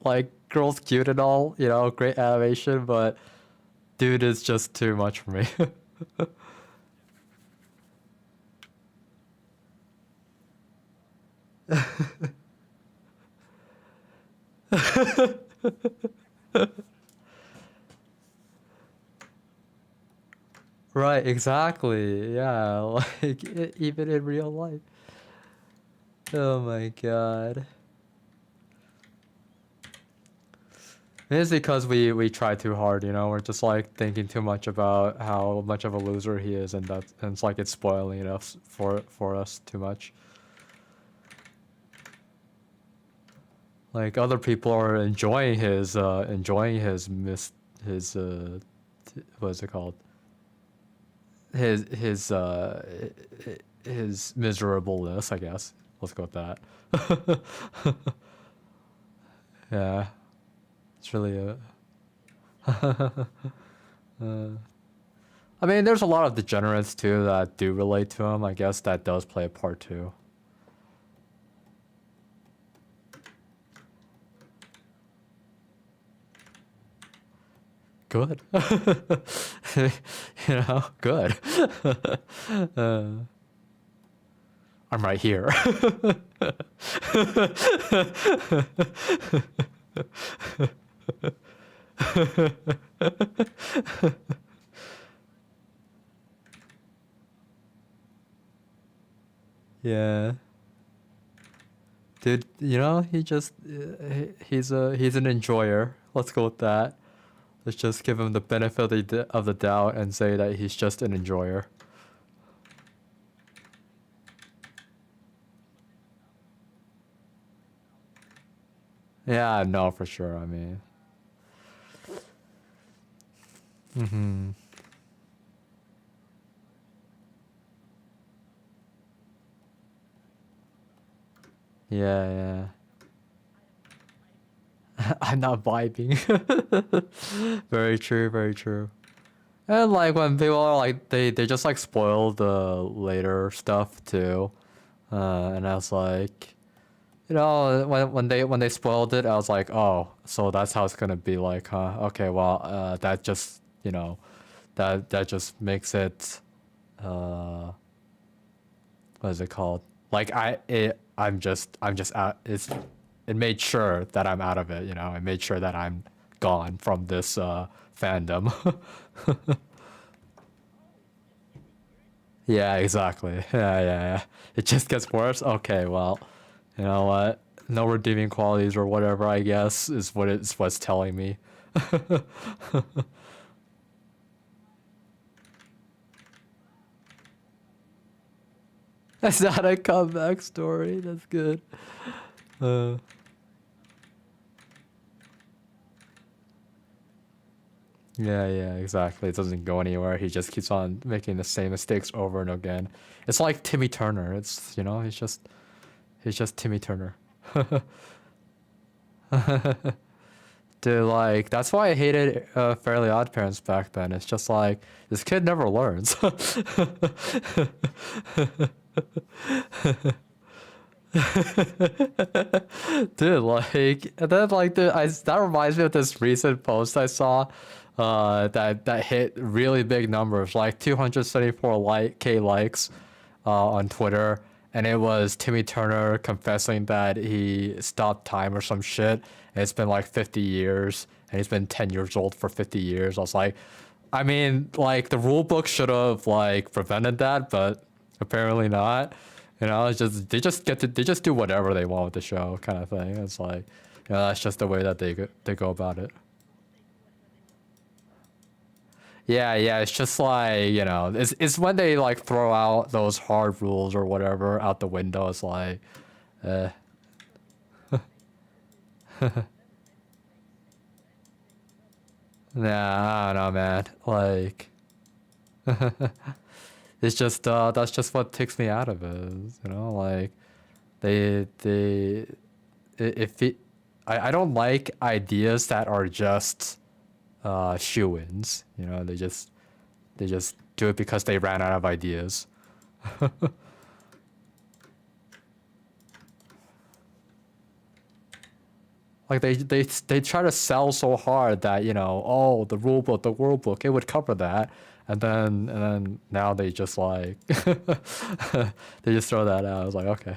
Like, girl's cute and all, you know, great animation, but dude is just too much for me. Right, exactly. Yeah, like even in real life. Oh my god. It's because we try too hard, you know. We're just like thinking too much about how much of a loser he is, and it's like it's spoiling us for us too much. Like other people are enjoying what is it called? His miserableness, I guess. Let's go with that. Yeah, it's really I mean, there's a lot of degenerates too that do relate to him. I guess that does play a part too. Good. You know, good. uh, I'm right here. Yeah. Dude, you know, he's an enjoyer. Let's go with that. Let's just give him the benefit of the doubt and say that he's just an enjoyer. Yeah, no, for sure. I mean, mm-hmm. Yeah, yeah. I'm not vibing. Very true, very true. And like when people are like they just like spoil the later stuff too. And I was like, you know, when they spoiled it, I was like, oh, so that's how it's gonna be like, huh? Okay, well, that just, you know, that just makes it, what is it called? Like I'm just out. It made sure that I'm out of it. You know, it made sure that I'm gone from this fandom. Yeah, exactly. Yeah. It just gets worse. Okay, well, you know what? No redeeming qualities or whatever, I guess, is what's telling me. That's not a comeback story. That's good. Uh, yeah, exactly. It doesn't go anywhere. He just keeps on making the same mistakes over and again. It's like Timmy Turner. It's, you know, he's just Timmy Turner. Dude, like that's why I hated Fairly Odd Parents back then. It's just like this kid never learns. Dude, like, and then like that reminds me of this recent post I saw, that hit really big numbers, like 274 K likes, on Twitter, and it was Timmy Turner confessing that he stopped time or some shit. And it's been like 50 years, and he's been 10 years old for 50 years. I was like, I mean, like the rule book should have like prevented that, but apparently not. You know, it's just they just do whatever they want with the show, kind of thing. It's like, you know, that's just the way that they go about it. Yeah, yeah, it's just like, you know, it's when they like throw out those hard rules or whatever out the window. It's like, uh, nah, I don't know, man. Like, it's just that's just what takes me out of it. You know, like they if it, I don't like ideas that are just shoo-ins. You know, they just do it because they ran out of ideas. Like they try to sell so hard that, you know, oh, the rule book, the rule book, it would cover that, and then now they just like they just throw that out. I was like, okay.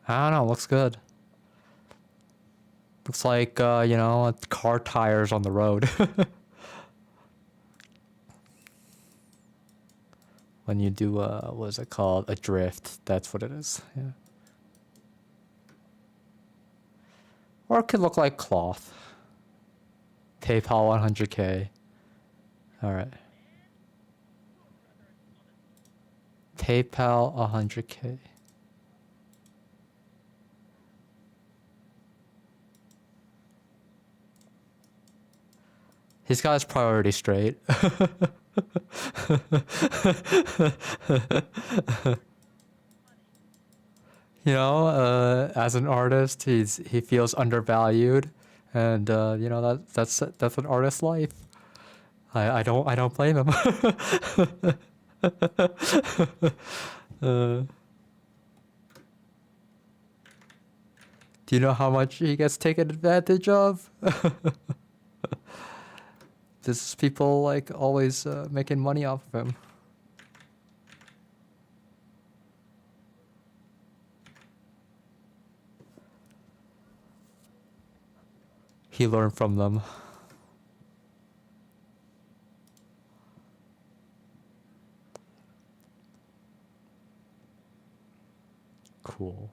I don't know. Looks good. Looks like you know, car tires on the road. When you do what is it called? A drift. That's what it is. Yeah. Or it could look like cloth. PayPal 100K. All right. PayPal 100K. He's got his priorities straight. You know, as an artist, he feels undervalued, and you know that's an artist's life. I don't blame him. Do you know how much he gets taken advantage of? There's people like always making money off of him. He learned from them. Cool.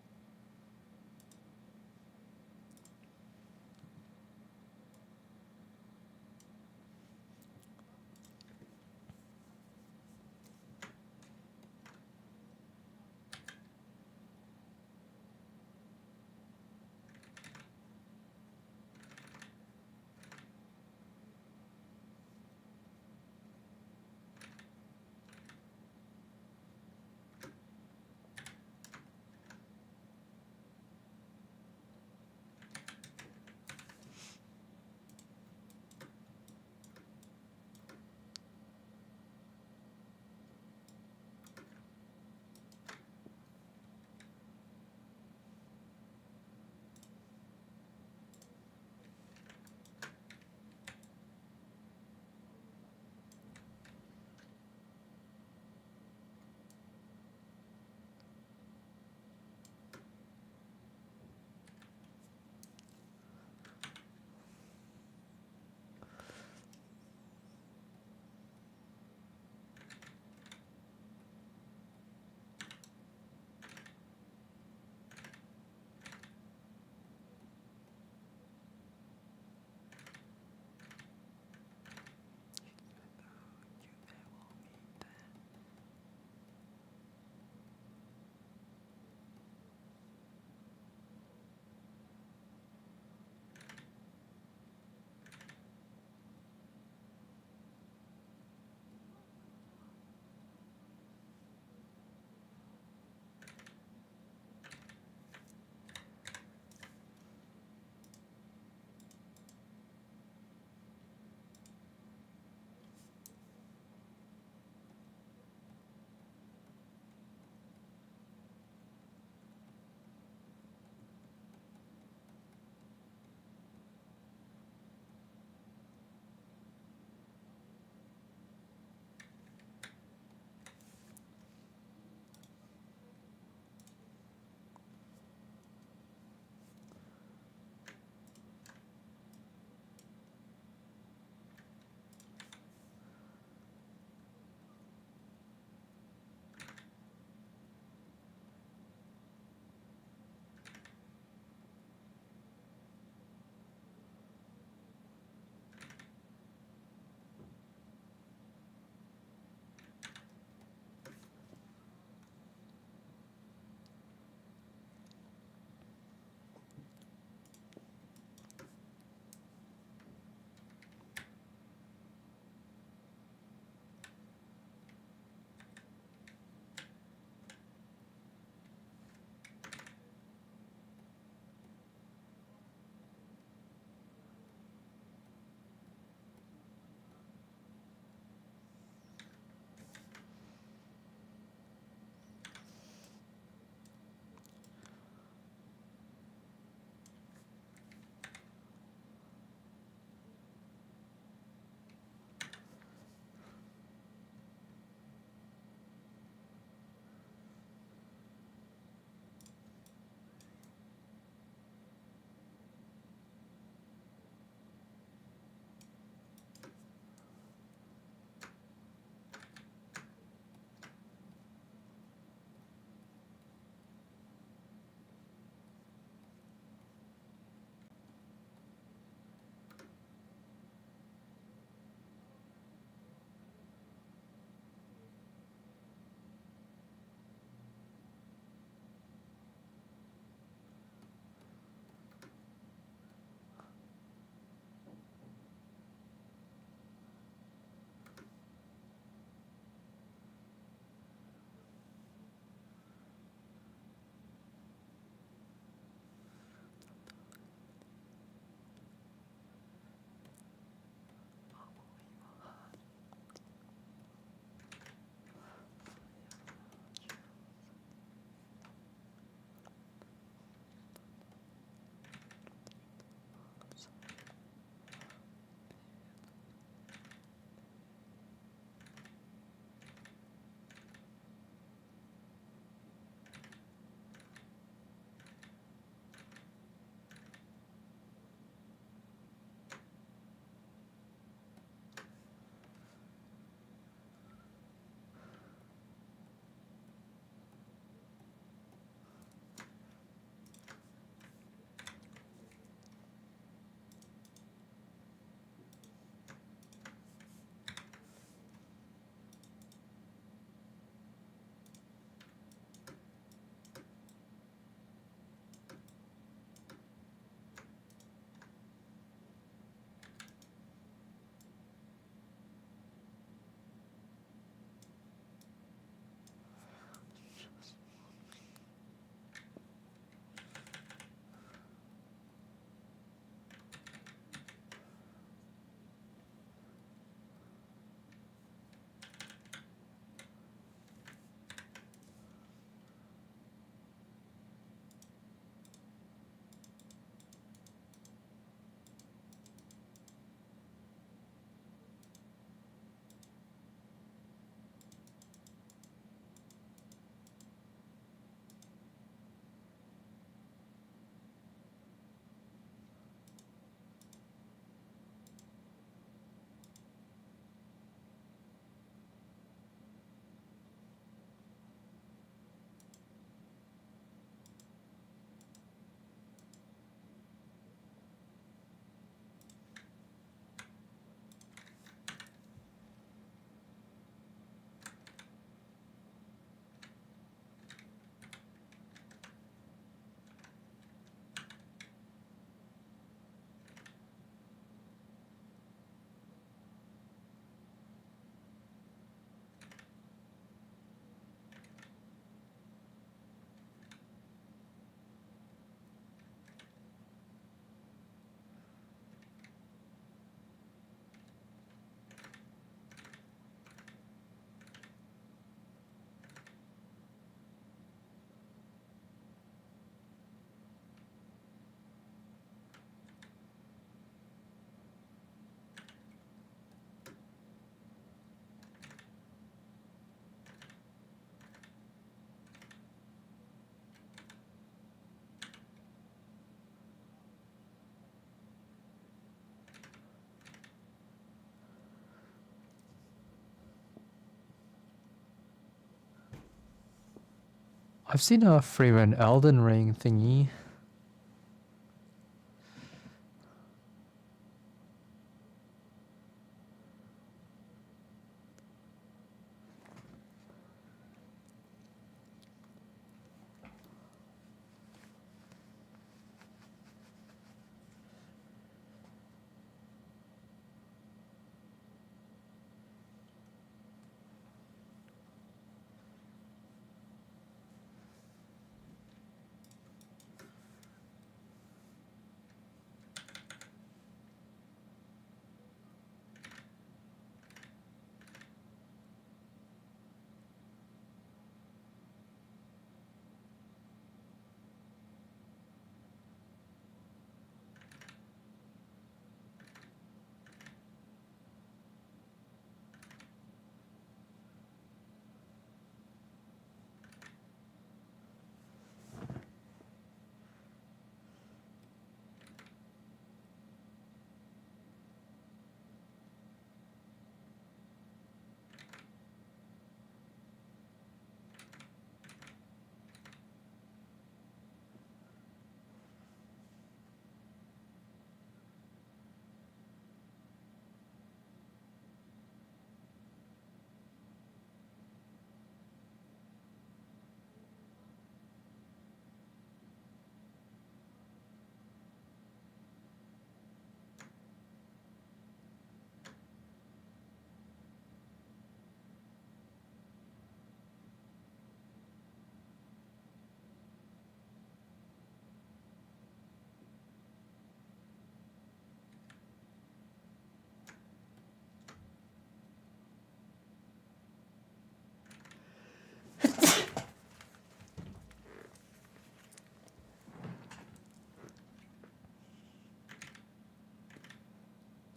I've seen a Freeman Elden Ring thingy.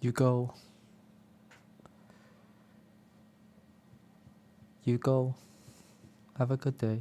You go. You go. Have a good day.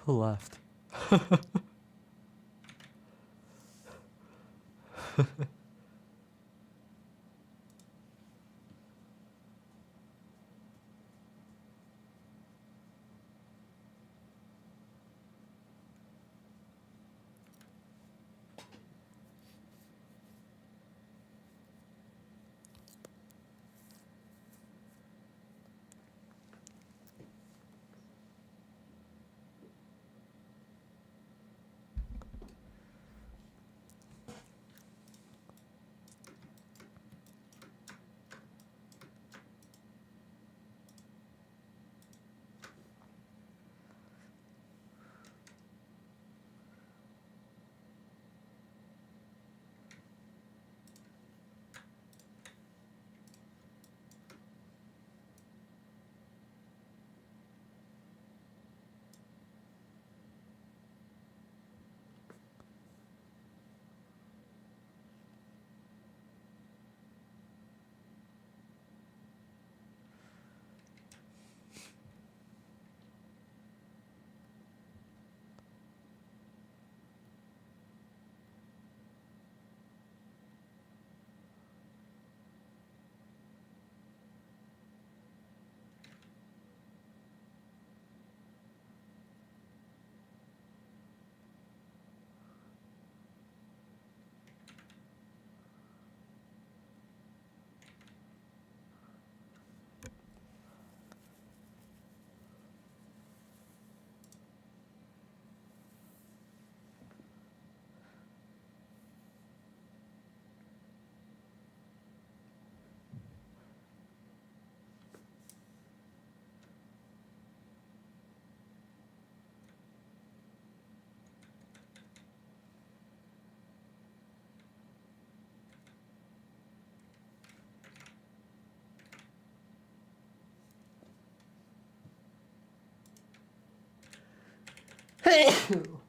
Who left?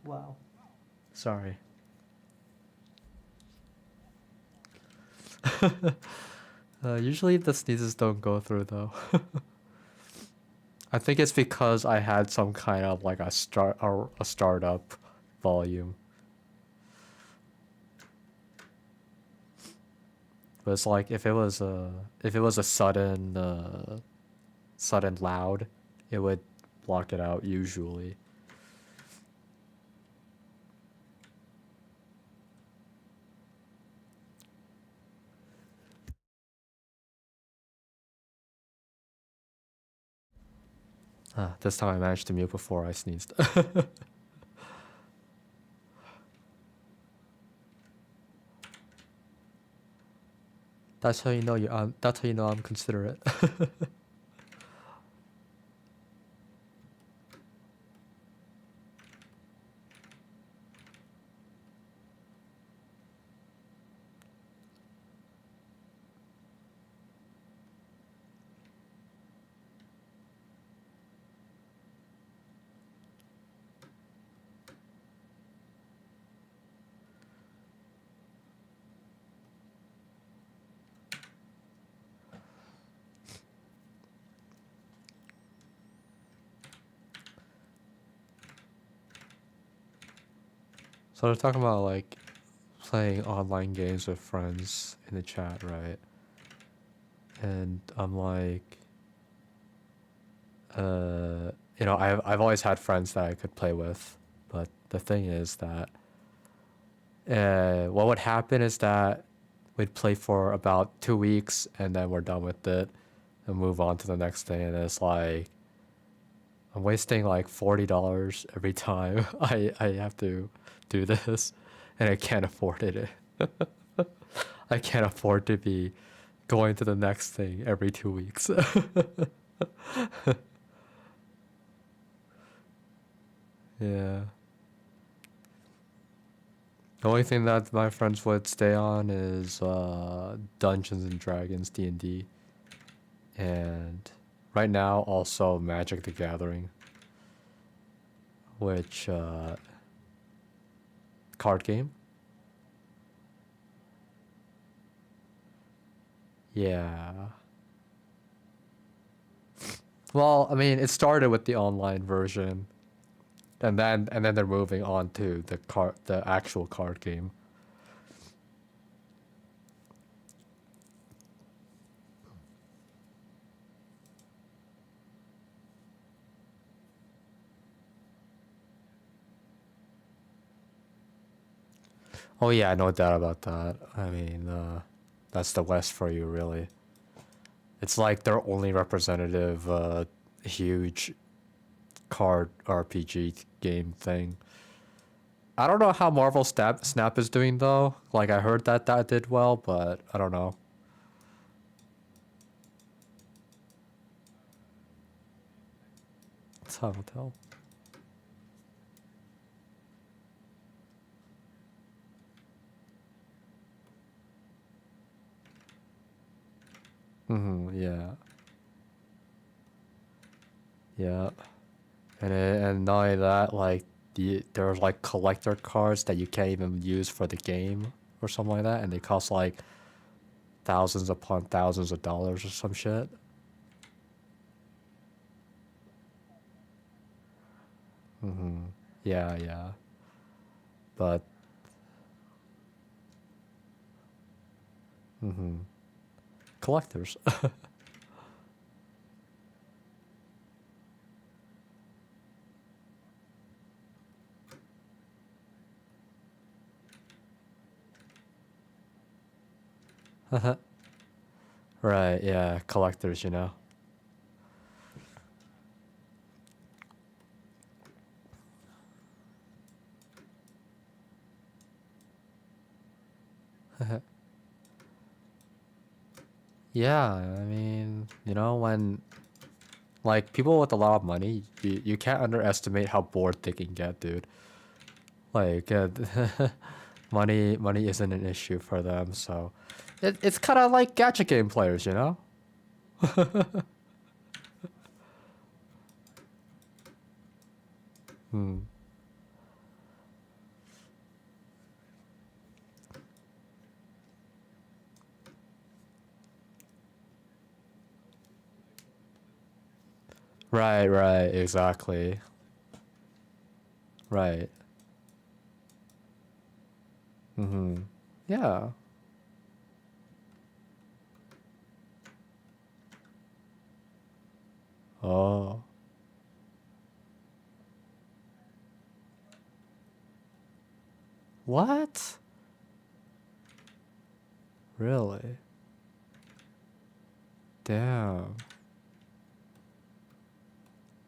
Wow. Sorry. Usually the sneezes don't go through though. I think it's because I had some kind of like a startup volume. But it's like if it was a sudden loud, it would block it out usually. This time I managed to mute before I sneezed. That's how you know that's how you know I'm considerate. So they're talking about like playing online games with friends in the chat, right? And I'm like, you know, I've always had friends that I could play with, but the thing is that what would happen is that we'd play for about 2 weeks and then we're done with it and move on to the next thing, and it's like I'm wasting like $40 every time I have to do this, and I can't afford it. I can't afford to be going to the next thing every 2 weeks. Yeah. The only thing that my friends would stay on is Dungeons and Dragons, D&D, and right now also Magic the Gathering, which card game. Yeah. Well, I mean, it started with the online version, and then they're moving on to the actual card game. Oh yeah, no doubt about that. I mean, that's the West for you, really. It's like their only representative, huge card RPG game thing. I don't know how Marvel Snap is doing though. Like I heard that did well, but I don't know. Time will tell. Yeah. Yeah. And not only that, like there's like collector cards that you can't even use for the game or something like that, and they cost like thousands upon thousands of dollars or some shit. Yeah, yeah. But collectors. Right, yeah, collectors, you know. Yeah, I mean, you know, when like people with a lot of money, you can't underestimate how bored they can get, dude. Like money isn't an issue for them, so it's kind of like gacha game players, you know? Right, exactly. Right. Mm-hmm. Yeah. Oh. What? Really? Damn.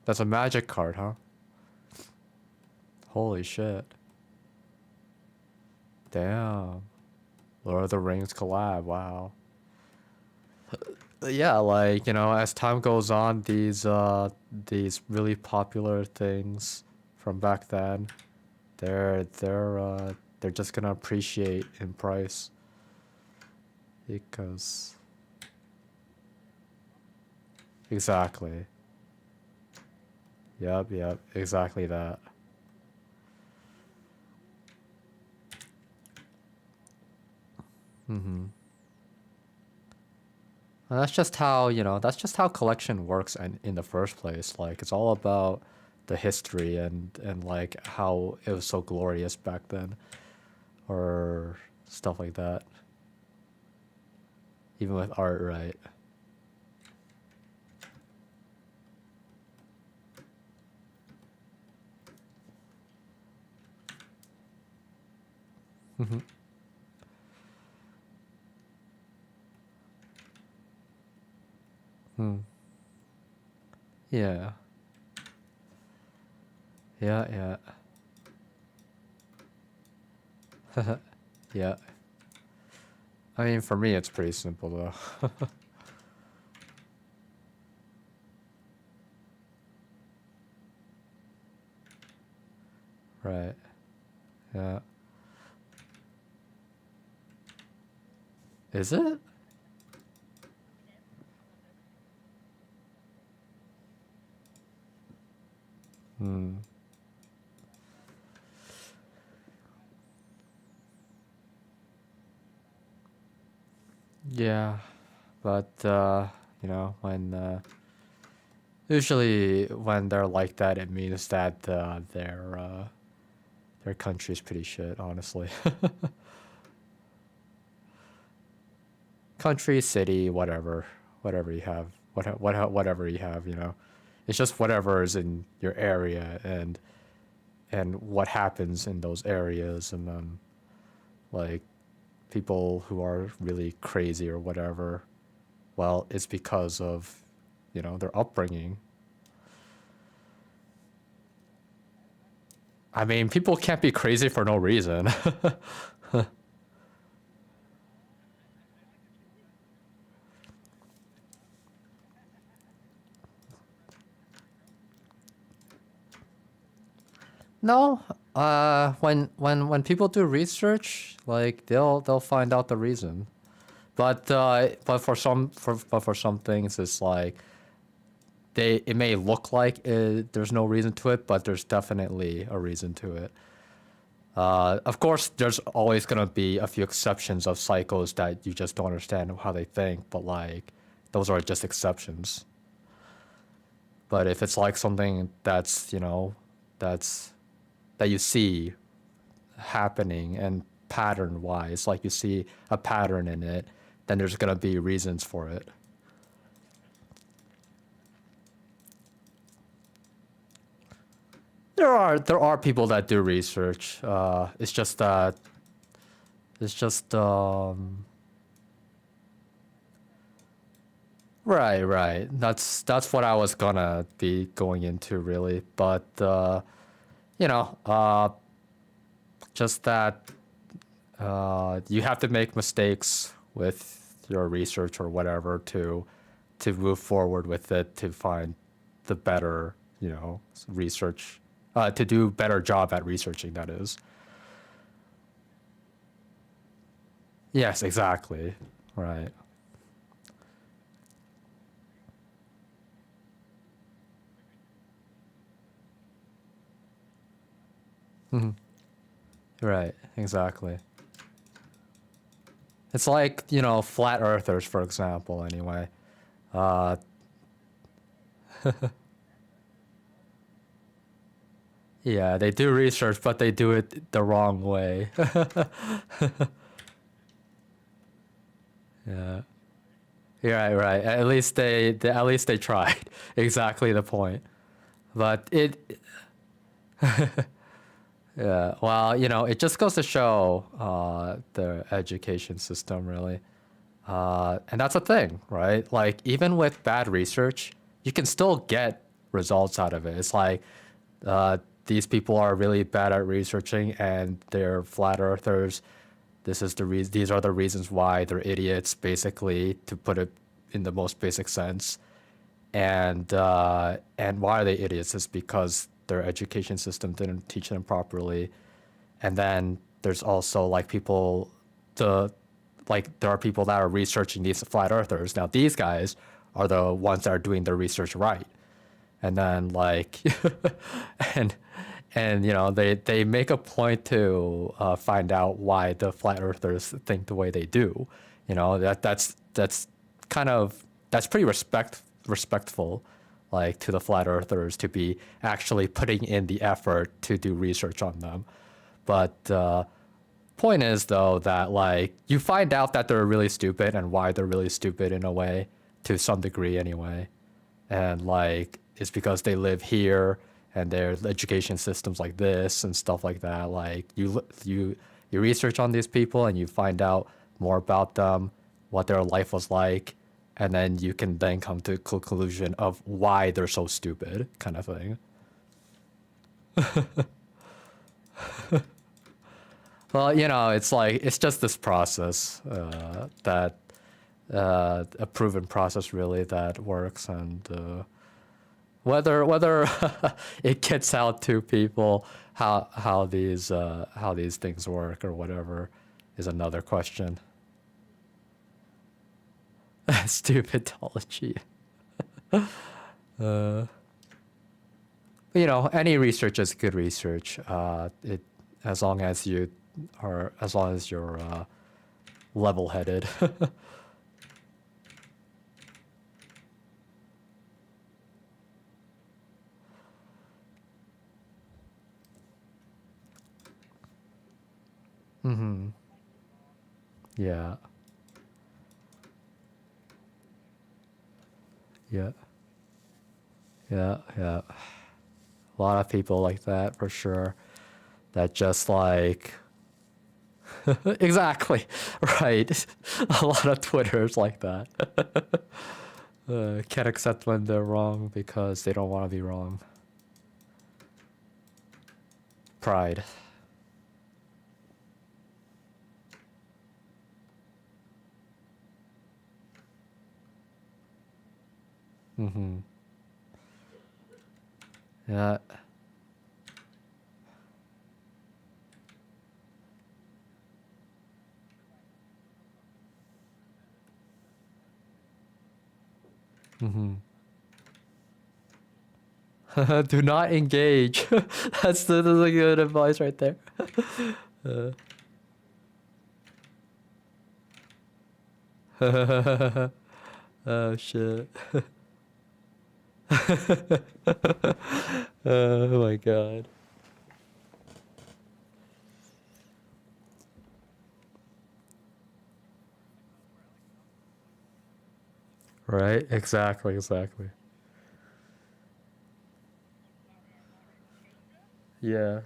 That's a magic card, huh? Holy shit. Damn. Lord of the Rings collab, wow. Yeah, like, you know, as time goes on, these really popular things from back then, they're just gonna appreciate in price. Because exactly. Yep, exactly that. Mm-hmm. And that's just how, you know, that's just how collection works in the first place. Like it's all about the history and like how it was so glorious back then or stuff like that. Even with art, right? Mm-hmm. Hmm. Yeah. Yeah. Yeah. I mean, for me, it's pretty simple though. Right. Yeah. Is it? Hmm. Yeah. But you know, when usually when they're like that, it means that their country's pretty shit, honestly. Country, city, whatever, whatever you have, whatever you have, you know, it's just whatever is in your area and what happens in those areas, and then like people who are really crazy or whatever, well, it's because of, you know, their upbringing. I mean, people can't be crazy for no reason. No, when people do research, like they'll find out the reason. But for some things, it's like it may look like there's no reason to it, but there's definitely a reason to it. Of course, there's always gonna be a few exceptions of cycles that you just don't understand how they think, but like those are just exceptions. But if it's like something that's, you know, that's that you see happening and pattern wise, like you see a pattern in it, then there's gonna be reasons for it. There are people that do research. It's just that it's just right. That's what I was gonna be going into really, but you know, just that you have to make mistakes with your research or whatever to move forward with it to find the better, you know, research, to do better job at researching, that is. Yes, exactly. Right. Mhm. Right, exactly. It's like, you know, flat earthers, for example, anyway. Uh, Yeah, they do research, but they do it the wrong way. Yeah. Yeah, right. At least they tried. Exactly the point. But yeah, well, it just goes to show the education system really. And that's a thing, right? Like even with bad research, you can still get results out of it. It's like uh, these people are really bad at researching and they're flat earthers. These are the reasons why they're idiots, basically, to put it in the most basic sense. And why are they idiots is because their education system didn't teach them properly. And then there's also like there are people that are researching these flat earthers. Now these guys are the ones that are doing their research right. And then like and they make a point to find out why the flat earthers think the way they do. That's kind of that's pretty respectful, like to the flat earthers, to be actually putting in the effort to do research on them. But point is though that like you find out that they're really stupid and why they're really stupid in a way, to some degree anyway. And like it's because they live here and their education systems like this and stuff like that. Like you research on these people and you find out more about them, what their life was like, and then you can then come to a conclusion of why they're so stupid, kind of thing. Well, it's like it's just this process that a proven process really that works, and whether it gets out to people how these things work or whatever is another question. Stupidology. Any research is good research. It as long as you're level-headed. Mm-hmm. Yeah. Yeah. Yeah. Yeah. A lot of people like that for sure. That just like exactly right. A lot of Twitters like that. Can't accept when they're wrong because they don't want to be wrong. Pride. Mm-hmm. Yeah. Mm-hmm. Do not engage. That's a good advice right there. Oh shit. Oh my god. Right? Exactly. Yeah.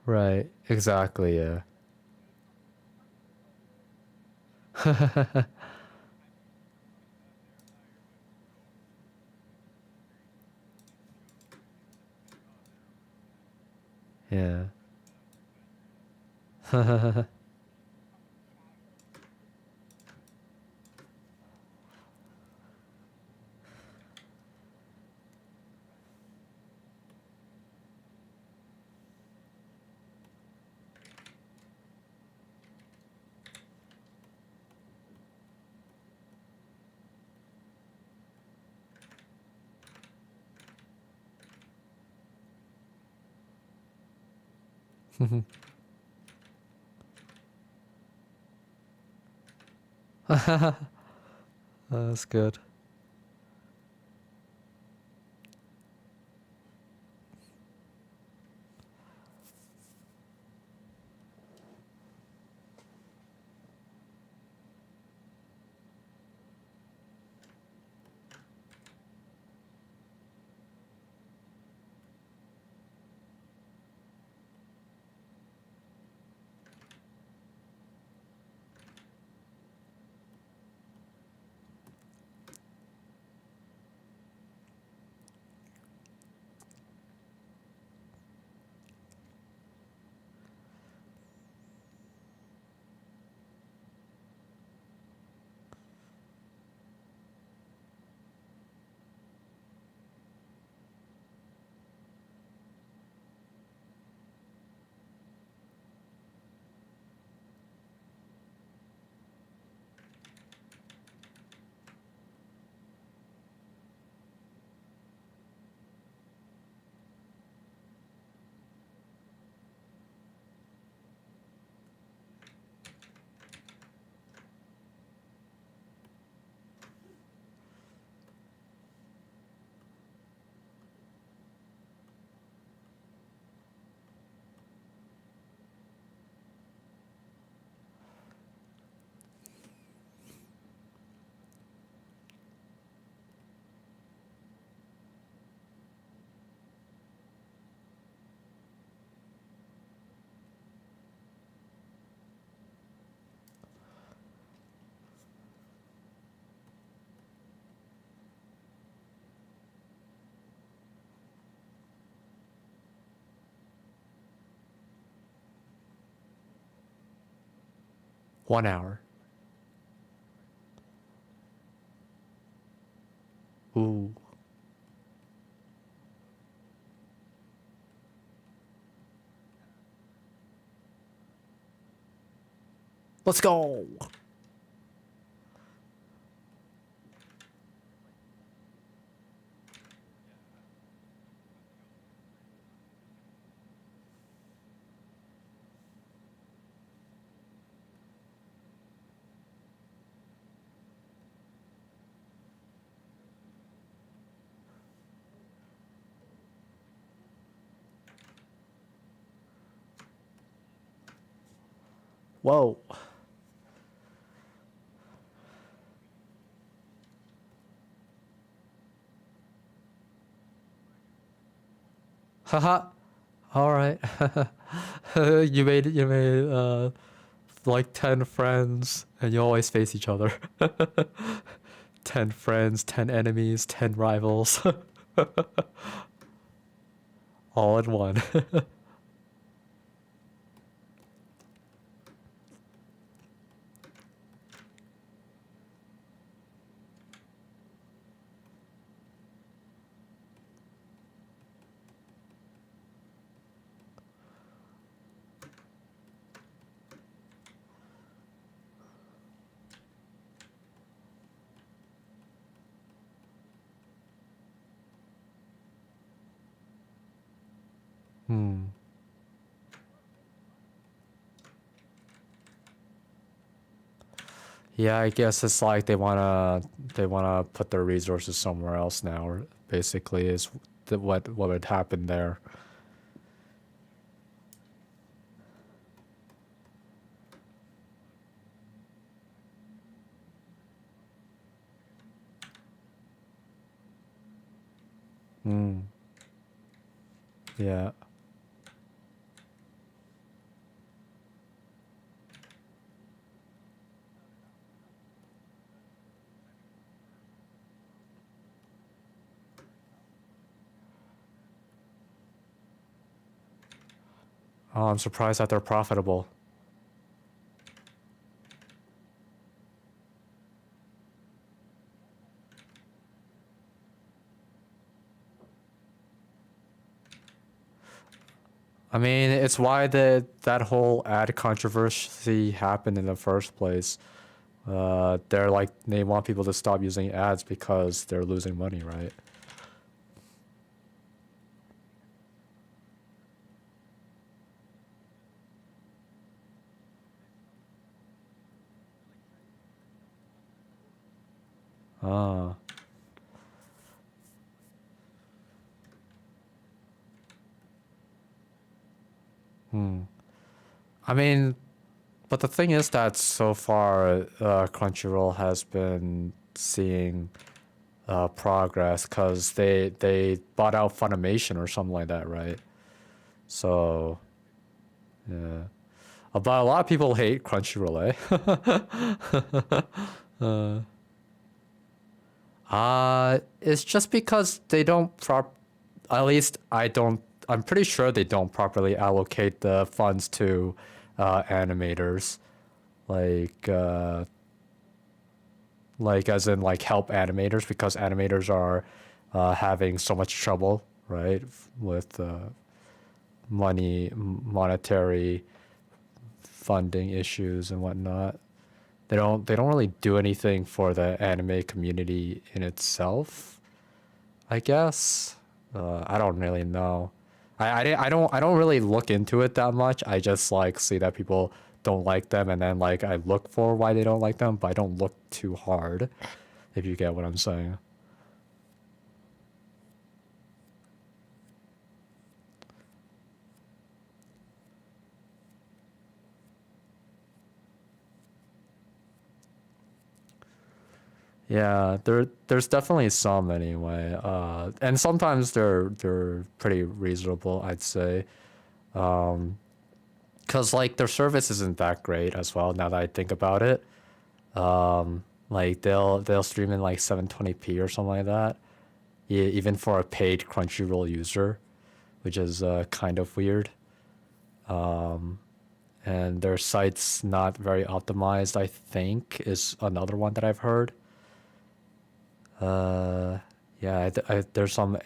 Right. Exactly. Yeah. Yeah. That's good. One hour. Ooh. Let's go. Whoa. Haha. All right. You made like 10 friends and you always face each other. 10 friends, 10 enemies, 10 rivals. All in one. Hmm. Yeah, I guess it's like they wanna put their resources somewhere else now, or basically is what would happen there. Hmm. Yeah. Oh, I'm surprised that they're profitable. I mean, it's why that whole ad controversy happened in the first place. They're like they want people to stop using ads because they're losing money, right? Ah. I mean, but the thing is that so far, Crunchyroll has been seeing progress because they bought out Funimation or something like that, right? So, yeah. But a lot of people hate Crunchyroll, eh? It's just because they don't at least I don't, I'm pretty sure they don't properly allocate the funds to animators. Like, as in like help animators because animators are having so much trouble, right? With monetary funding issues and whatnot. They don't really do anything for the anime community in itself, I guess. I don't really know. I don't really look into it that much. I just like see that people don't like them and then like I look for why they don't like them, but I don't look too hard, if you get what I'm saying. Yeah, there's definitely some anyway. And sometimes they're pretty reasonable, I'd say. 'Cause like their service isn't that great as well now that I think about it. Like they'll stream in like 720p or something like that. Yeah, even for a paid Crunchyroll user, which is kind of weird. And their site's not very optimized, I think, is another one that I've heard. Yeah, there's some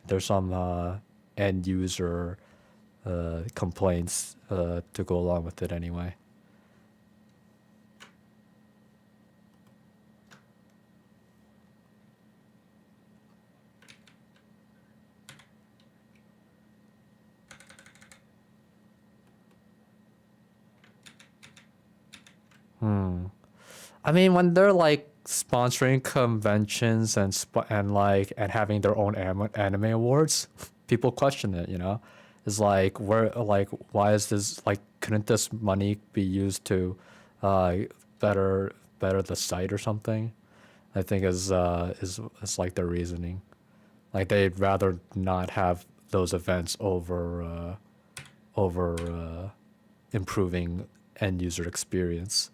end user complaints to go along with it anyway. I mean, when they're like sponsoring conventions and having their own anime awards, people question it. It's like why is this like couldn't this money be used to uh better the site or something? I think is like their reasoning. Like they'd rather not have those events over improving end user experience.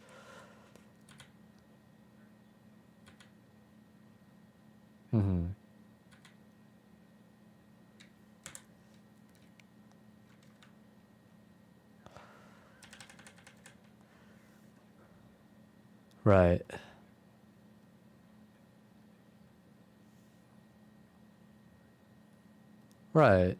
Right. Right.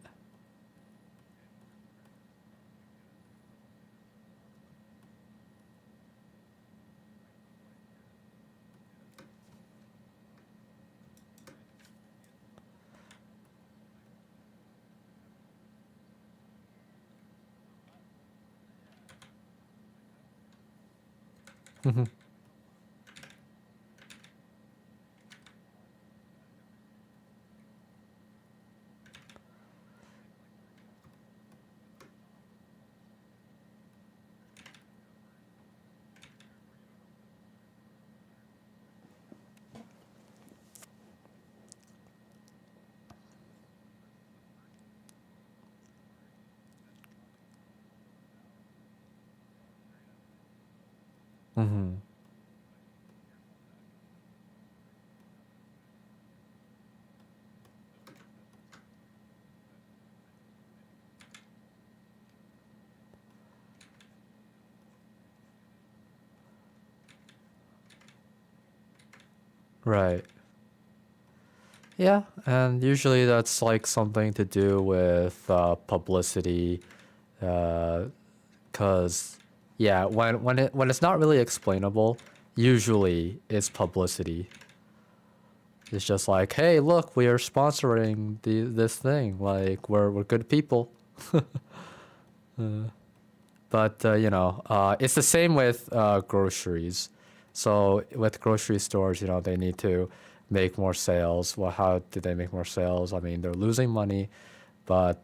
Right. Yeah, and usually that's like something to do with publicity, cause yeah, when it's not really explainable, usually it's publicity. It's just like, hey, look, we are sponsoring this thing. Like we're good people. But it's the same with groceries. So with grocery stores, they need to make more sales. Well, how did they make more sales? I mean, they're losing money, but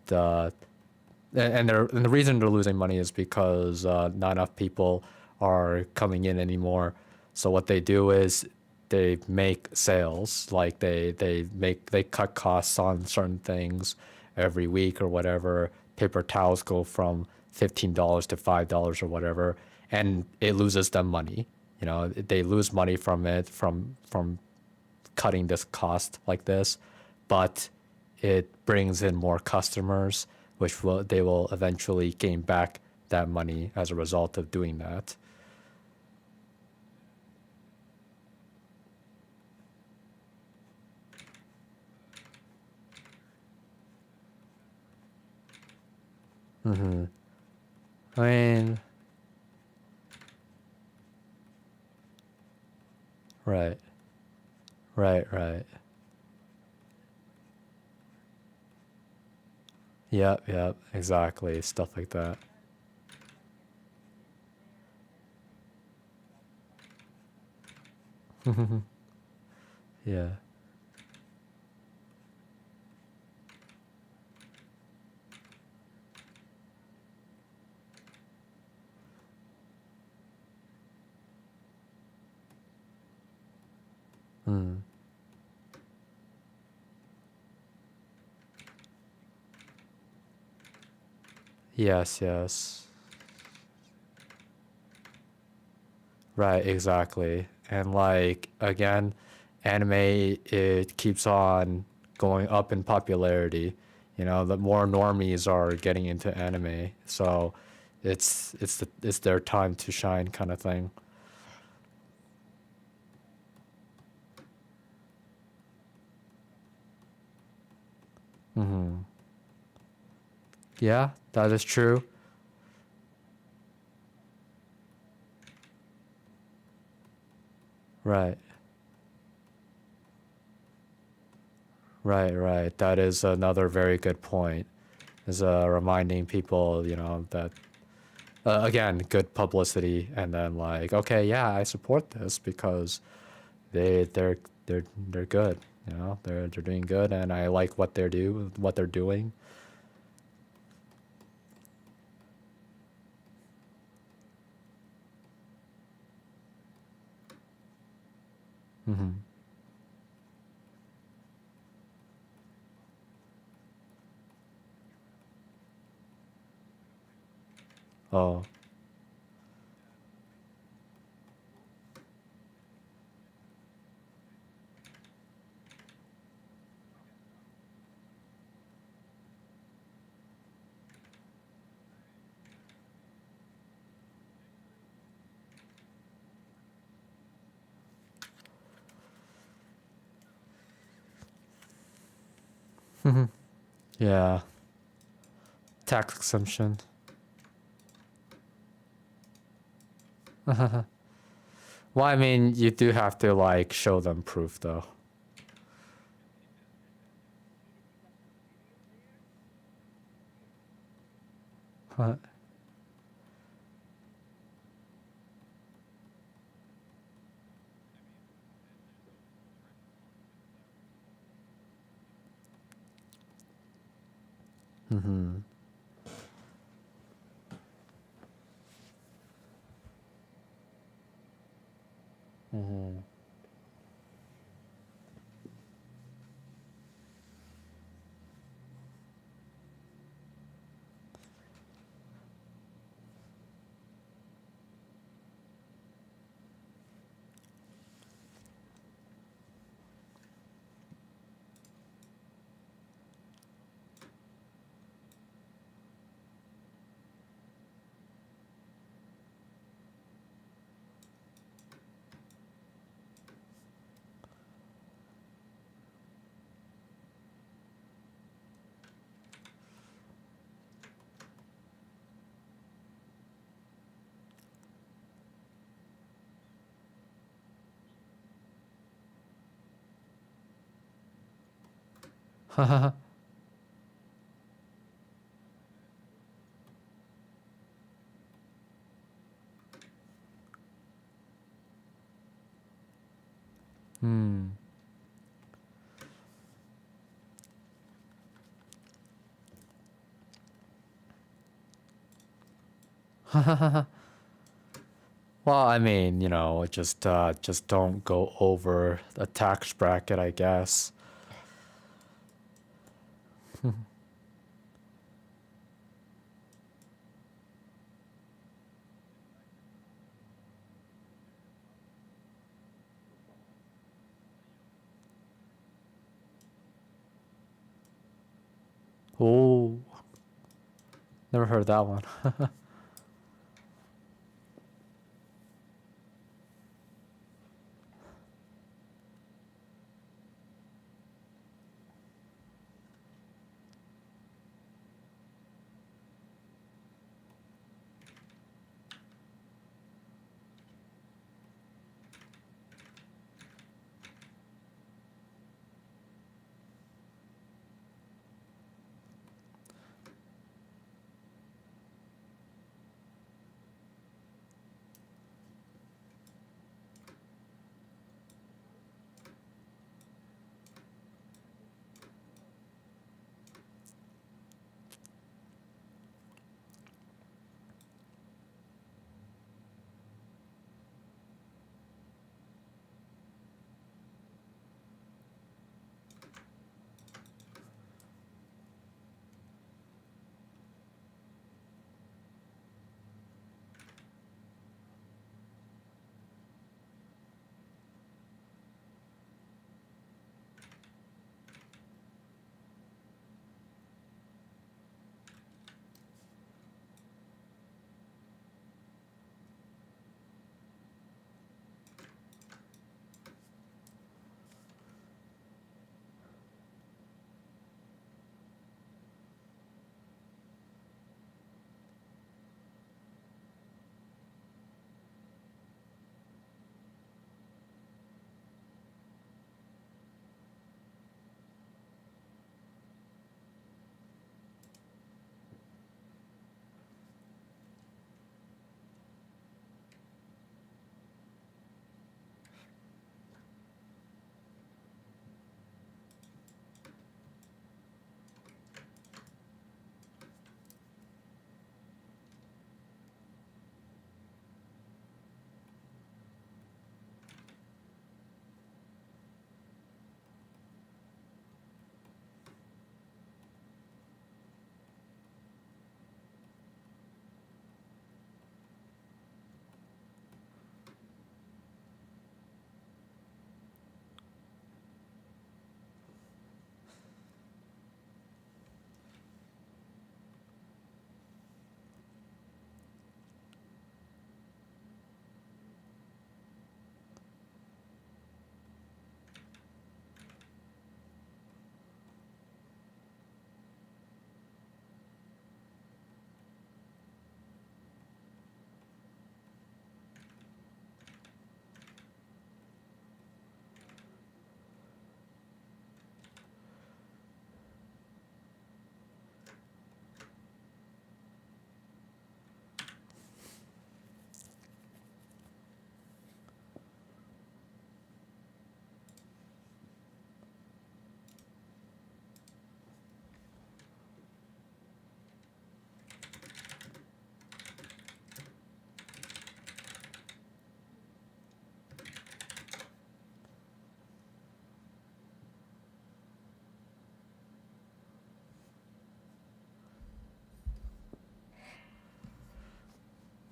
and the reason they're losing money is because not enough people are coming in anymore. So what they do is they make sales, like they cut costs on certain things every week or whatever. Paper towels go from $15 to $5 or whatever, and it loses them money. You know, they lose money from it from cutting this cost like this, but it brings in more customers, which they will eventually gain back that money as a result of doing that. I mean, right, right. Yep, exactly. Stuff like that. Yeah. Mm. Yes. Right, exactly. And like again, anime it keeps on going up in popularity. You know, the more normies are getting into anime. So it's their time to shine kind of thing. Yeah, that is true. Right. Right. That is another very good point. Is reminding people, you know, that again, good publicity, and then like, okay, yeah, I support this because they they're they're good. You know, they're doing good, and I like what they're doing. Oh. Yeah. Tax exemption. Well, I mean, you do have to like show them proof though. Huh. Well, I mean, you know, just don't go over the tax bracket, I guess. Oh, never heard that one.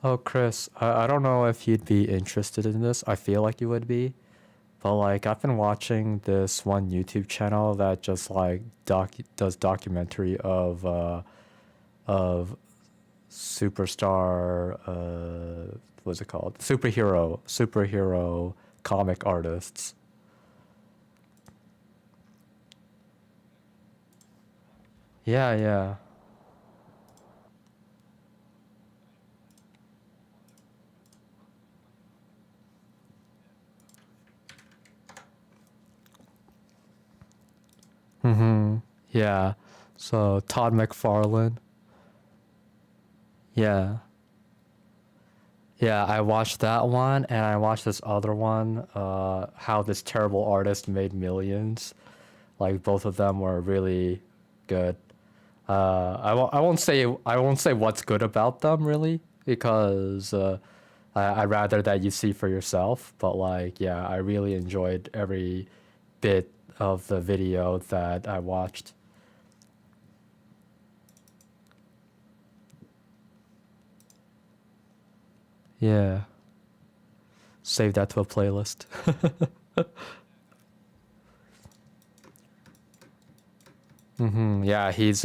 Oh, Chris, I don't know if you'd be interested in this. I feel like you would be. But like I've been watching this one YouTube channel that just like does documentary of superstar what's it called? Superhero comic artists. Yeah, yeah. Mm-hmm. Yeah. So Todd McFarlane. Yeah. Yeah, I watched that one and I watched this other one, how this terrible artist made millions. Like both of them were really good. I won't say what's good about them really, because I'd rather that you see for yourself. But like, yeah, I really enjoyed every bit of the video that I watched. Yeah. Save that to a playlist. Yeah, he's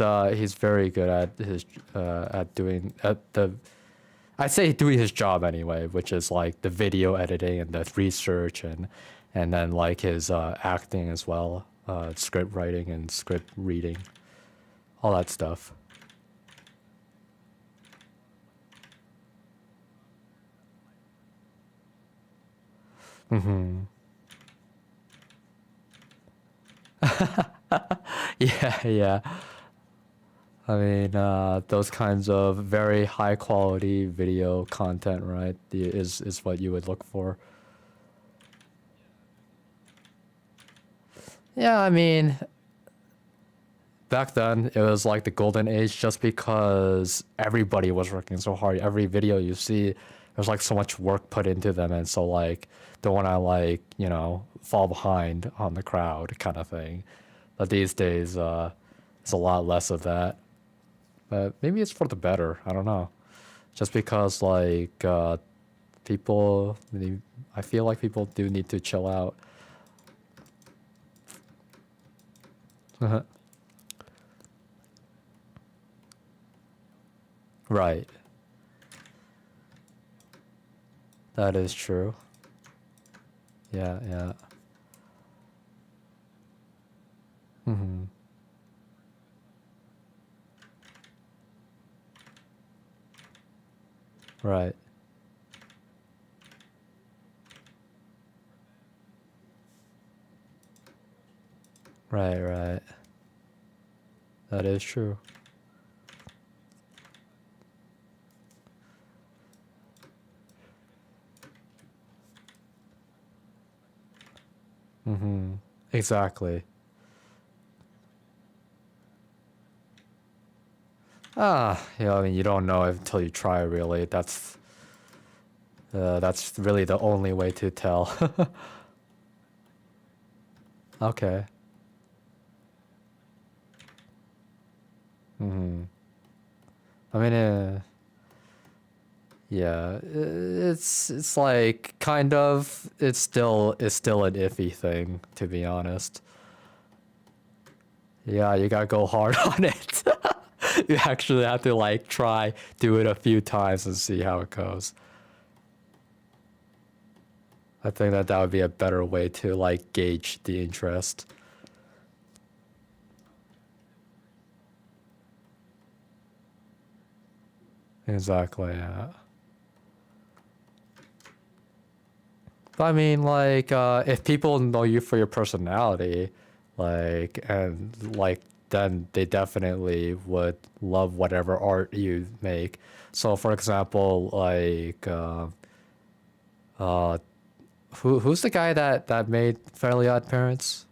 very good at his at doing at the I'd say doing his job anyway, which is like the video editing and the research and then like his acting as well, script writing and script reading, all that stuff. Yeah, yeah. I mean, those kinds of very high quality video content, right, is what you would look for. Yeah, I mean, back then it was like the golden age just because everybody was working so hard. Every video you see, there's like so much work put into them, and so like don't want to like fall behind on the crowd kind of thing. But these days, it's a lot less of that. But maybe it's for the better. I don't know. Just because like people, I feel like people do need to chill out. Right. That is true. Yeah, yeah. Right. Right, right. That is true. Exactly. Yeah, I mean, you don't know until you try, really. That's really the only way to tell. Okay. I mean, yeah, it's like kind of it's still an iffy thing, to be honest. Yeah, you gotta go hard on it. You actually have to like do it a few times and see how it goes. I think that would be a better way to like gauge the interest. Exactly, yeah. But I mean, like, if people know you for your personality, like, and like, then they definitely would love whatever art you make. So, for example, like, uh, who's the guy that made Fairly Odd Parents?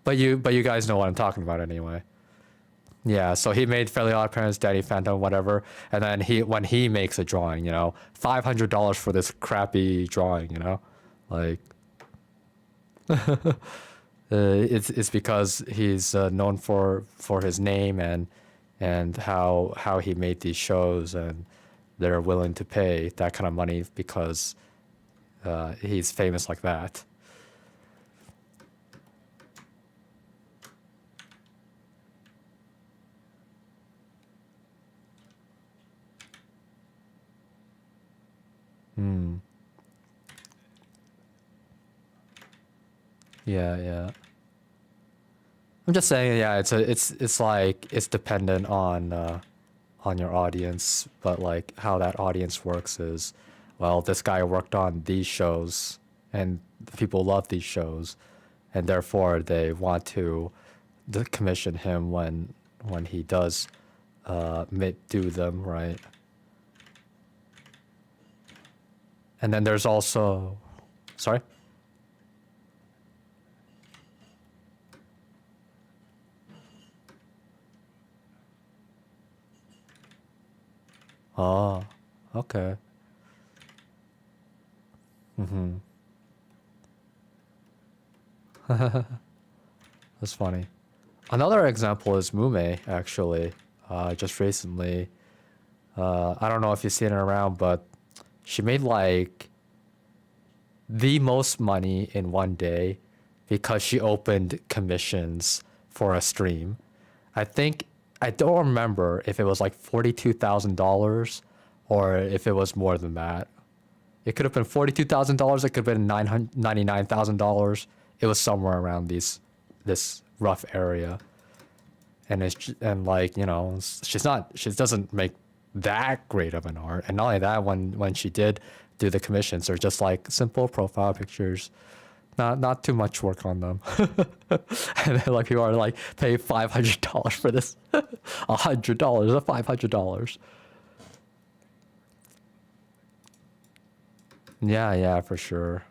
But you guys know what I'm talking about anyway. Yeah, so he made Fairly Odd Parents, Danny Phantom, whatever, and then when he makes a drawing, $500 for this crappy drawing, like it's because he's known for his name and how he made these shows, and they're willing to pay that kind of money because he's famous like that. Yeah, yeah. I'm just saying, yeah, it's like it's dependent on your audience, but like how that audience works is, well, this guy worked on these shows and people love these shows, and therefore they want to commission him when he does do them, right? And then there's also, sorry? Oh, okay. Mm-hmm. That's funny. Another example is Mume, actually. Just recently. I don't know if you've seen it around, but she made like the most money in one day because she opened commissions for a stream. I don't remember if it was like $42,000 or if it was more than that. It could have been $42,000. It could have been $99,000. It was somewhere around this rough area. And and like, you know, she doesn't make that great of an art. And not only that, when she did do the commissions, they're just like simple profile pictures, not too much work on them. And then like people are like pay $500 for this, $100 or $500. Yeah, for sure.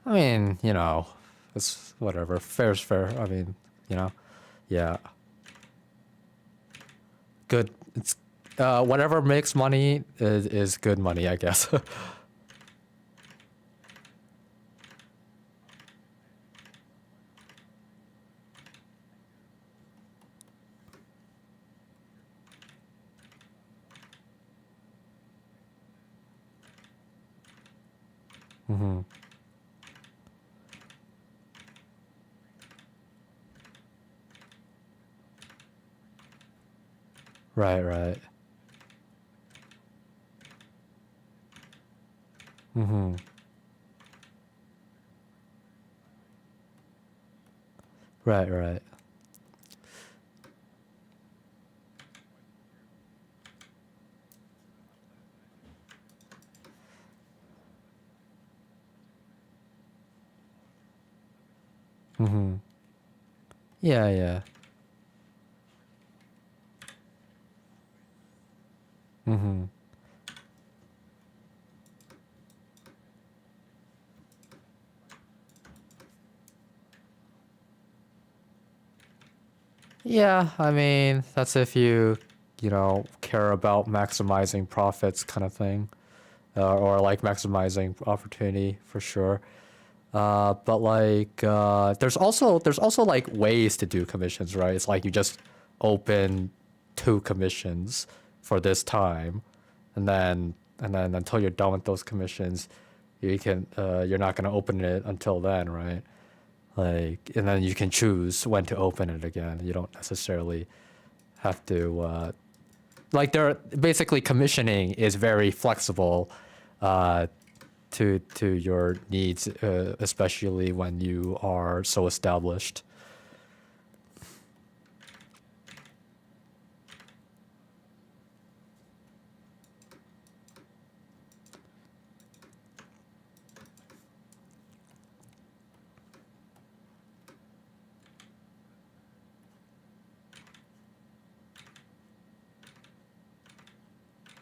I mean, you know, it's whatever. Fair's fair. I mean, you know, yeah. Good. It's whatever makes money is good money, I guess. Hmm. Right. Hmm. Right. Hmm. Yeah. Hmm. Yeah, I mean, that's if you know, care about maximizing profits kind of thing, or like maximizing opportunity for sure. But like, there's also like ways to do commissions, right? It's like you just open two commissions for this time, and then until you're done with those commissions, you're not gonna open it until then, right? Like, and then you can choose when to open it again. You don't necessarily have to like they're basically commissioning is very flexible uh, to your needs, especially when you are so established.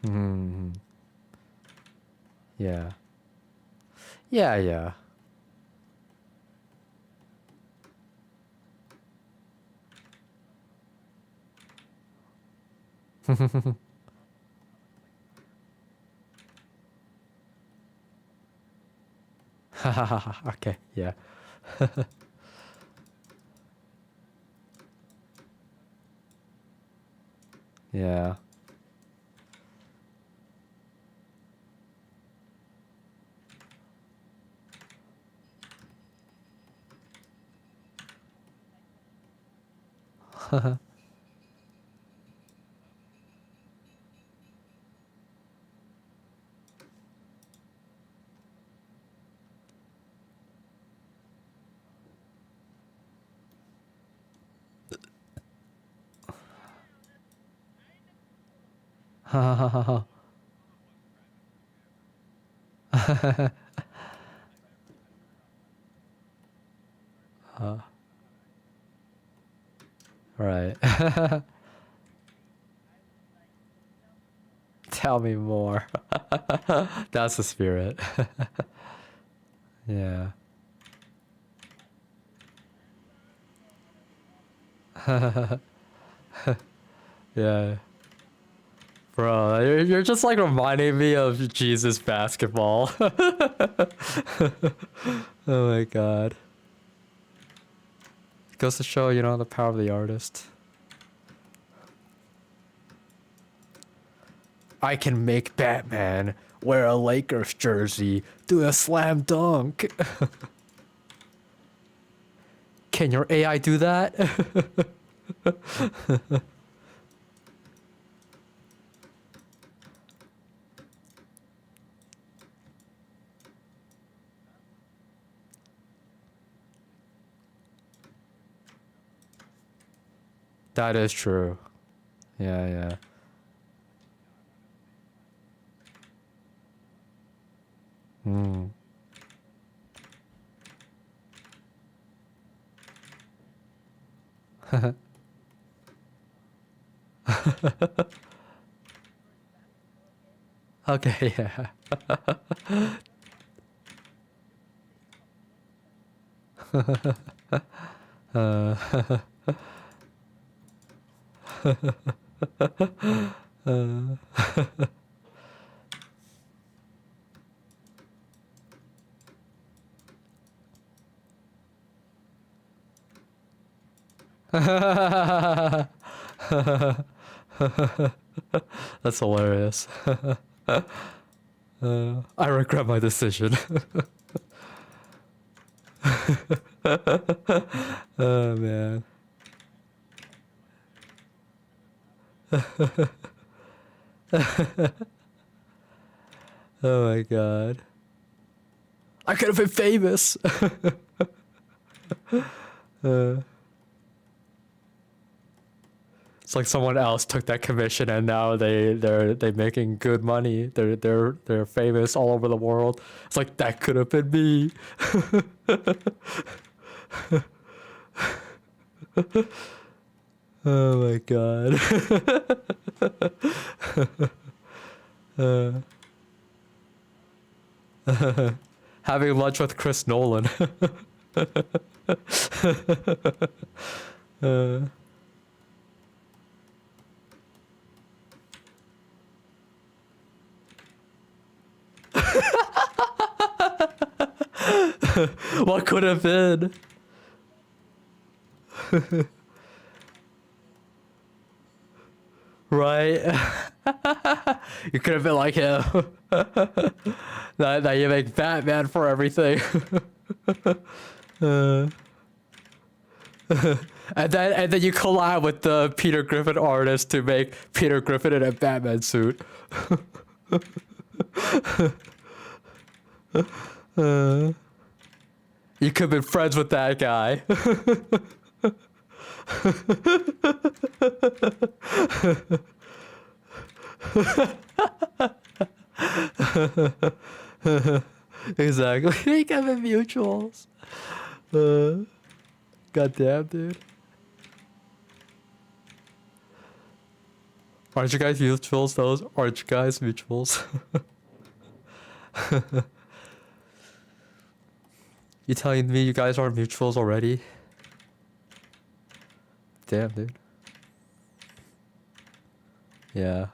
Hmm. Yeah. Yeah. Okay. Yeah. Yeah. Right. Tell me more. That's the spirit. Yeah. Yeah. Bro, you're just like reminding me of Jesus basketball. Oh my god. Goes to show, you know, the power of the artist. I can make Batman wear a Lakers jersey, do a slam dunk. Can your AI do that? That is true. Yeah, yeah. Hmm. Okay, yeah. uh, That's hilarious. I regret my decision. Oh man. Oh my god. I could have been famous. It's like someone else took that commission and now they're making good money. They're famous all over the world. It's like that could have been me. Oh my god. Having lunch with Chris Nolan. What could have been? Right? You could have been like him. Now you make Batman for everything. And then you collab with the Peter Griffin artist to make Peter Griffin in a Batman suit. You could have been friends with that guy. Exactly. You could have been mutuals. Goddamn, dude. Aren't you guys mutuals? Those aren't you guys mutuals? You telling me you guys aren't mutuals already? Damn, dude. Yeah.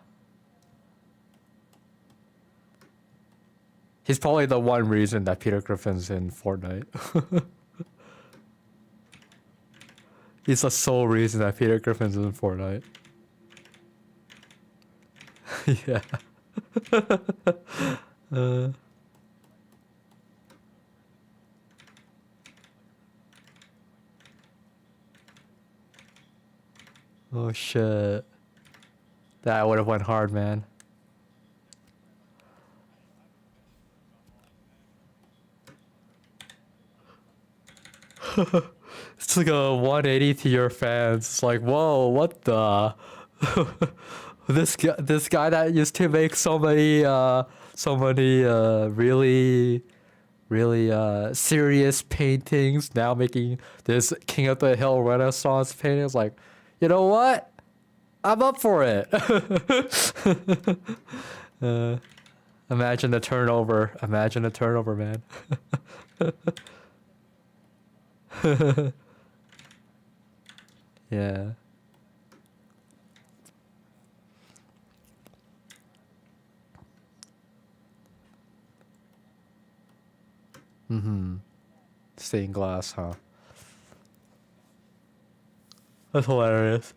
He's probably the one reason that Peter Griffin's in Fortnite. He's the sole reason that Peter Griffin's in Fortnite. Yeah. Oh shit. That would have went hard, man. It's like a 180 to your fans. It's like, whoa, what the? This guy that used to make so many really serious paintings, now making this King of the Hill Renaissance painting. It's like, you know what? I'm up for it. Imagine the turnover. Imagine the turnover, man. Yeah. Mm-hmm. Stained glass, huh? That's hilarious.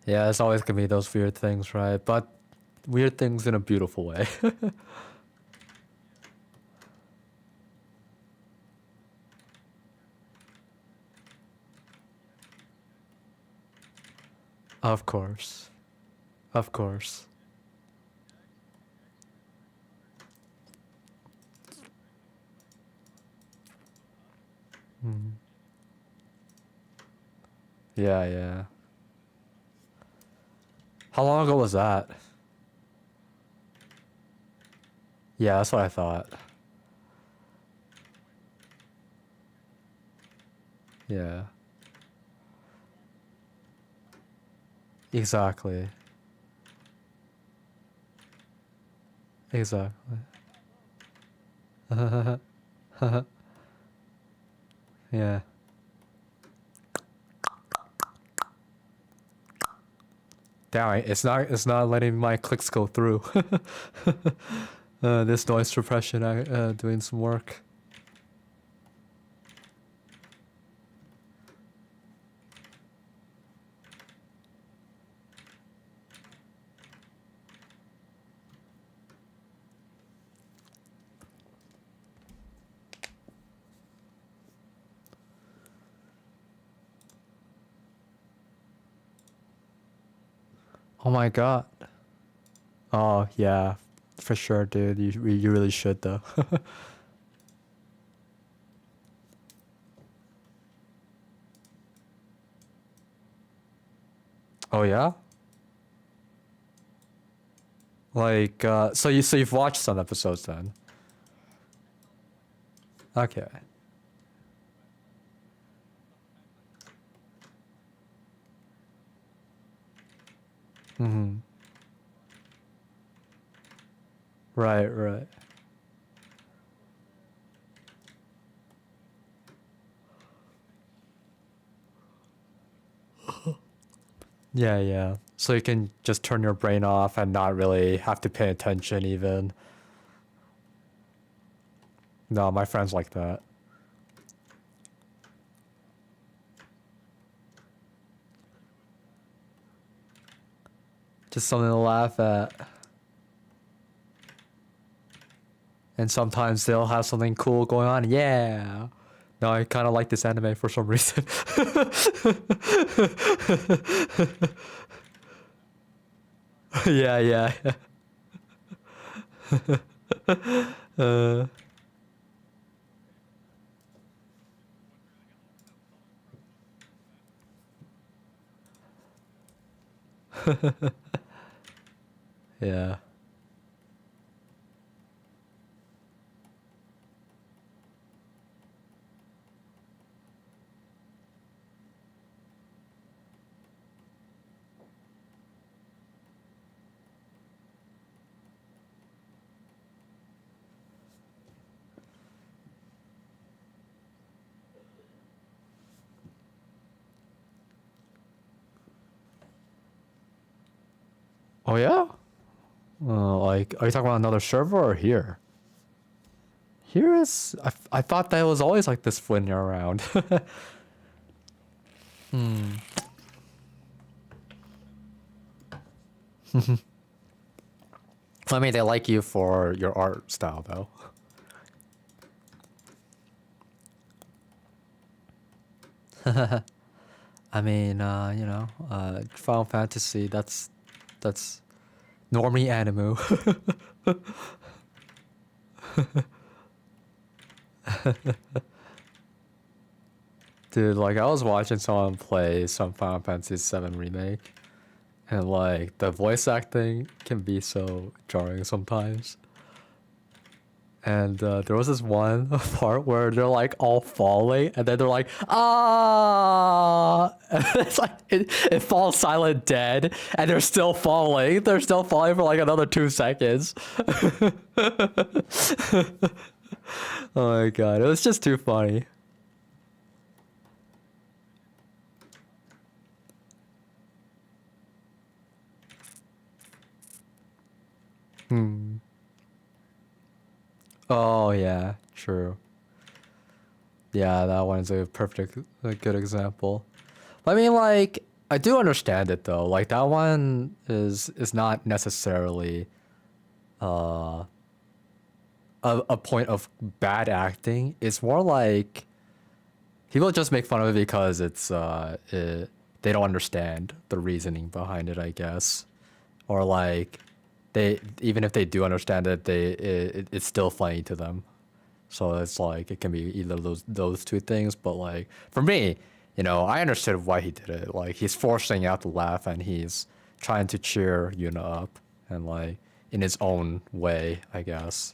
Yeah, it's always gonna be those weird things, right? But weird things in a beautiful way. Of course. Of course. Mm. Yeah, yeah. How long ago was that? Yeah, that's what I thought. Yeah. Exactly. Exactly. Yeah. Damn, it's not letting my clicks go through. This noise suppression doing some work. Oh my god. Oh yeah, for sure, dude. You really should though. Oh yeah. Like so you've watched some episodes then. Okay. Mm-hmm. Right, right. Yeah, yeah. So you can just turn your brain off and not really have to pay attention even. No, my friend's like that. Just something to laugh at. And sometimes they'll have something cool going on. Yeah. No, I kind of like this anime for some reason. Yeah, yeah. uh, yeah. Oh yeah? Like, are you talking about another server or here? Here is. I thought that was always like this when you're around. Hmm. I mean, they like you for your art style, though. I mean, Final Fantasy. That's normie anime. Dude, like I was watching someone play some Final Fantasy VII Remake, and like the voice acting can be so jarring sometimes. And there was this one part where they're like all falling, and then they're like, ah, and it's like it falls silent dead, and they're still falling. They're still falling for like another 2 seconds. Oh my god, it was just too funny. Hmm. Oh yeah, true. Yeah, that one's a good example. I mean, like, I do understand it though. Like that one is not necessarily uh a point of bad acting. It's more like people just make fun of it because they don't understand the reasoning behind it, I guess. Or like they even if they do understand it, it's still funny to them. So it's like it can be either those two things. But like for me, I understood why he did it. Like he's forcing out the laugh and he's trying to cheer Yuna up and like in his own way, I guess.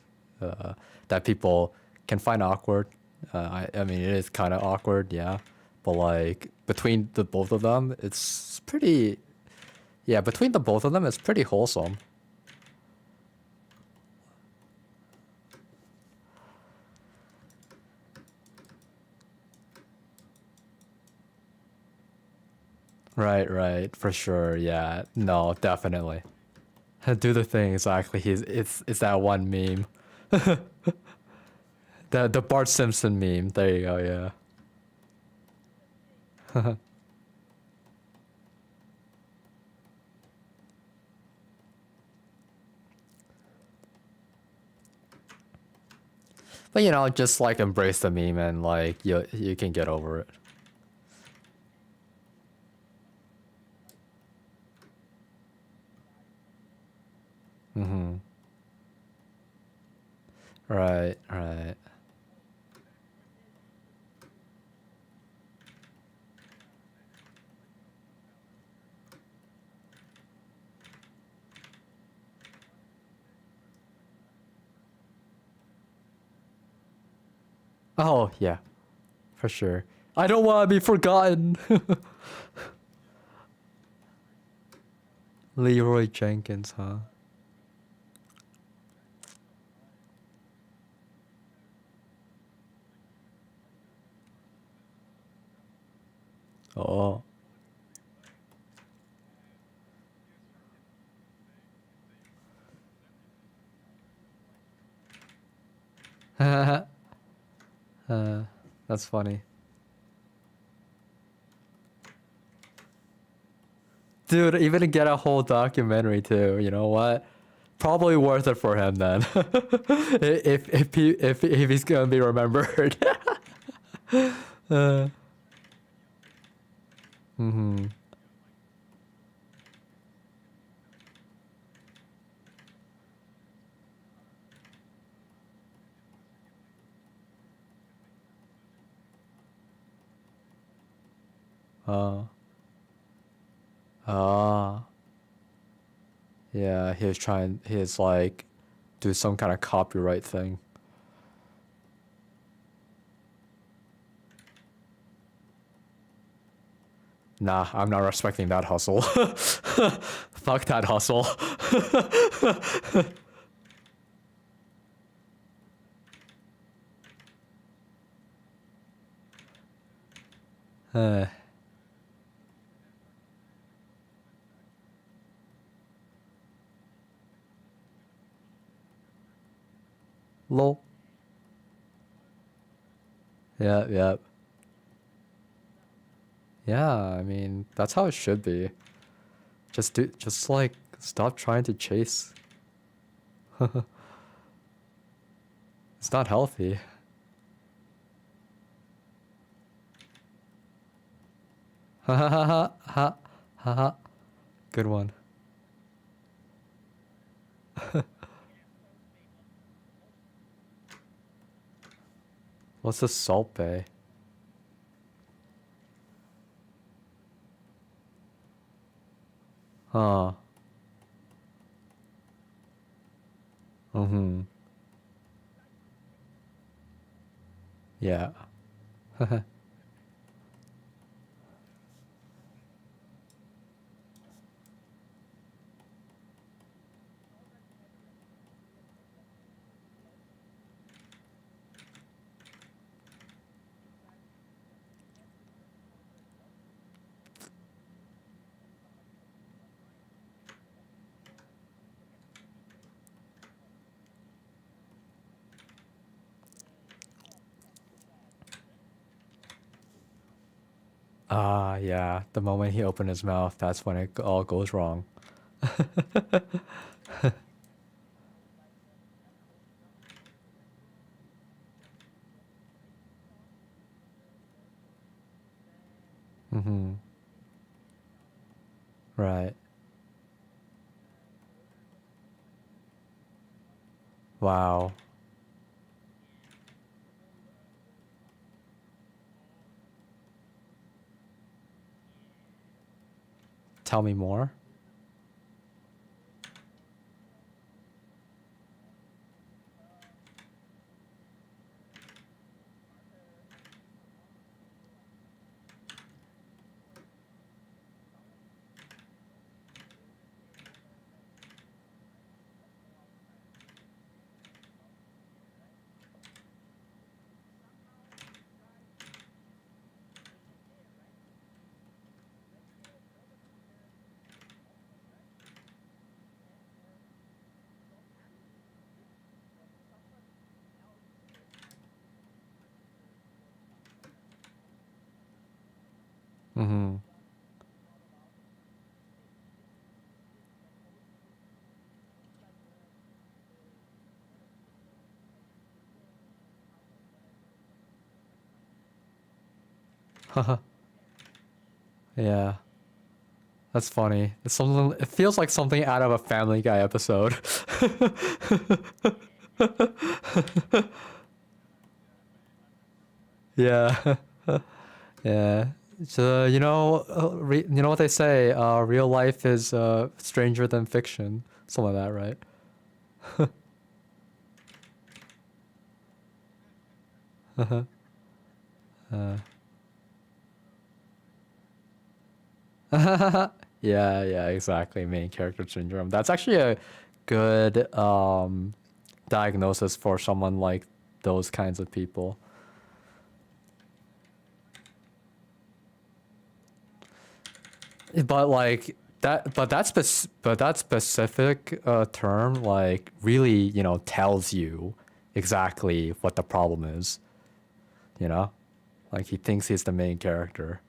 That people can find awkward. I mean, it is kind of awkward, yeah. But like between the both of them, it's pretty. Yeah, between the both of them, it's pretty wholesome. Right, for sure. Yeah, no, definitely. Do the thing exactly. It's that one meme, the Bart Simpson meme. There you go. Yeah. But just like embrace the meme and like you can get over it. Mm-hmm. Right. Oh yeah, for sure. I don't want to be forgotten. Leroy Jenkins, huh? Oh. That's funny. Dude, even to get a whole documentary too, you know what? Probably worth it for him then. If he's gonna be remembered. uh, mm-hmm. Uh, ah. Yeah, he's like do some kind of copyright thing. Nah, I'm not respecting that hustle. Fuck that hustle. uh, lol. Yeah. Yeah, I mean, that's how it should be. Just like stop trying to chase. It's not healthy. Ha ha ha ha ha ha ha. Good one. What's the Salt Bay? Huh. Mm-hmm. Yeah. Ah, yeah. The moment he opened his mouth, that's when it all goes wrong. Mm-hmm. Right. Wow. Tell me more. Mm-hmm. Yeah. That's funny. It's something. It feels like something out of a Family Guy episode. Yeah. Yeah. So you know what they say. Real life is stranger than fiction. Something like that, right? Yeah, yeah, exactly. Main character syndrome. That's actually a good diagnosis for someone like those kinds of people. But like that specific term like really, tells you exactly what the problem is, you know? Like he thinks he's the main character.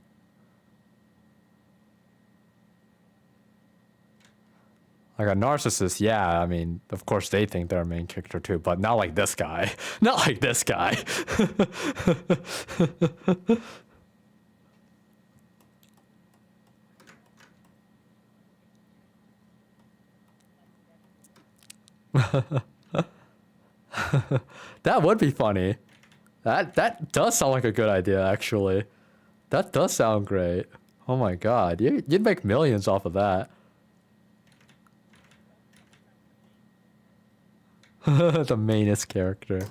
Like a narcissist, yeah, I mean, of course they think they're a main character too, but not like this guy. Not like this guy. That would be funny. That does sound like a good idea, actually. That does sound great. Oh my god, you'd make millions off of that. The mainest character.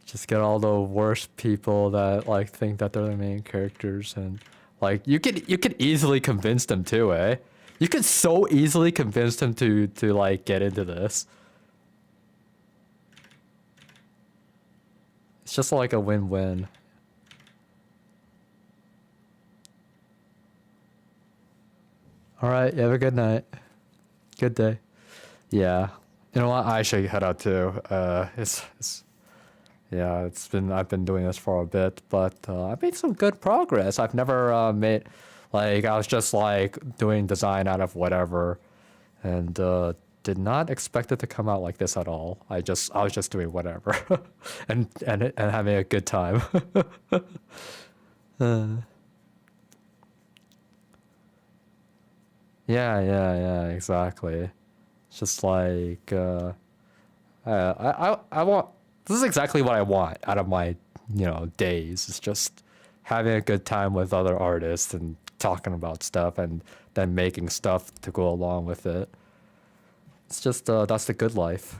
Just get all the worst people that like think that they're the main characters, and like you could easily convince them too, eh? You could so easily convince them to like get into this. It's just like a win-win. All right, you have a good night. Good day. Yeah. You know what? I should head out too. It's yeah, I've been doing this for a bit, but I made some good progress. I've never made like I was just like doing design out of whatever, and did not expect it to come out like this at all. I was just doing whatever, and having a good time. Yeah, yeah, yeah, exactly. It's just like I want This is exactly what I want out of my, days. It's just having a good time with other artists and talking about stuff and then making stuff to go along with it. It's just that's the good life.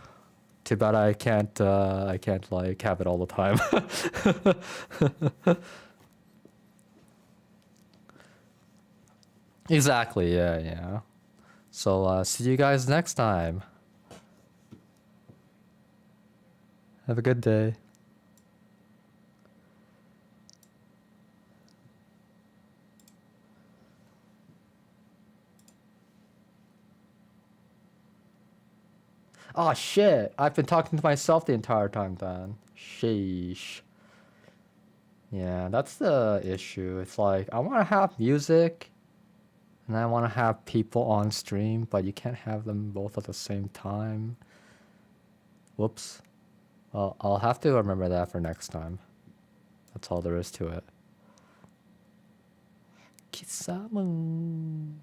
Too bad I can't like have it all the time. Exactly, yeah. So see you guys next time. Have a good day. Oh shit, I've been talking to myself the entire time then. Sheesh. Yeah, that's the issue. It's like, I want to have music and I want to have people on stream, but you can't have them both at the same time. Whoops. Well, I'll have to remember that for next time. That's all there is to it. Kisamu.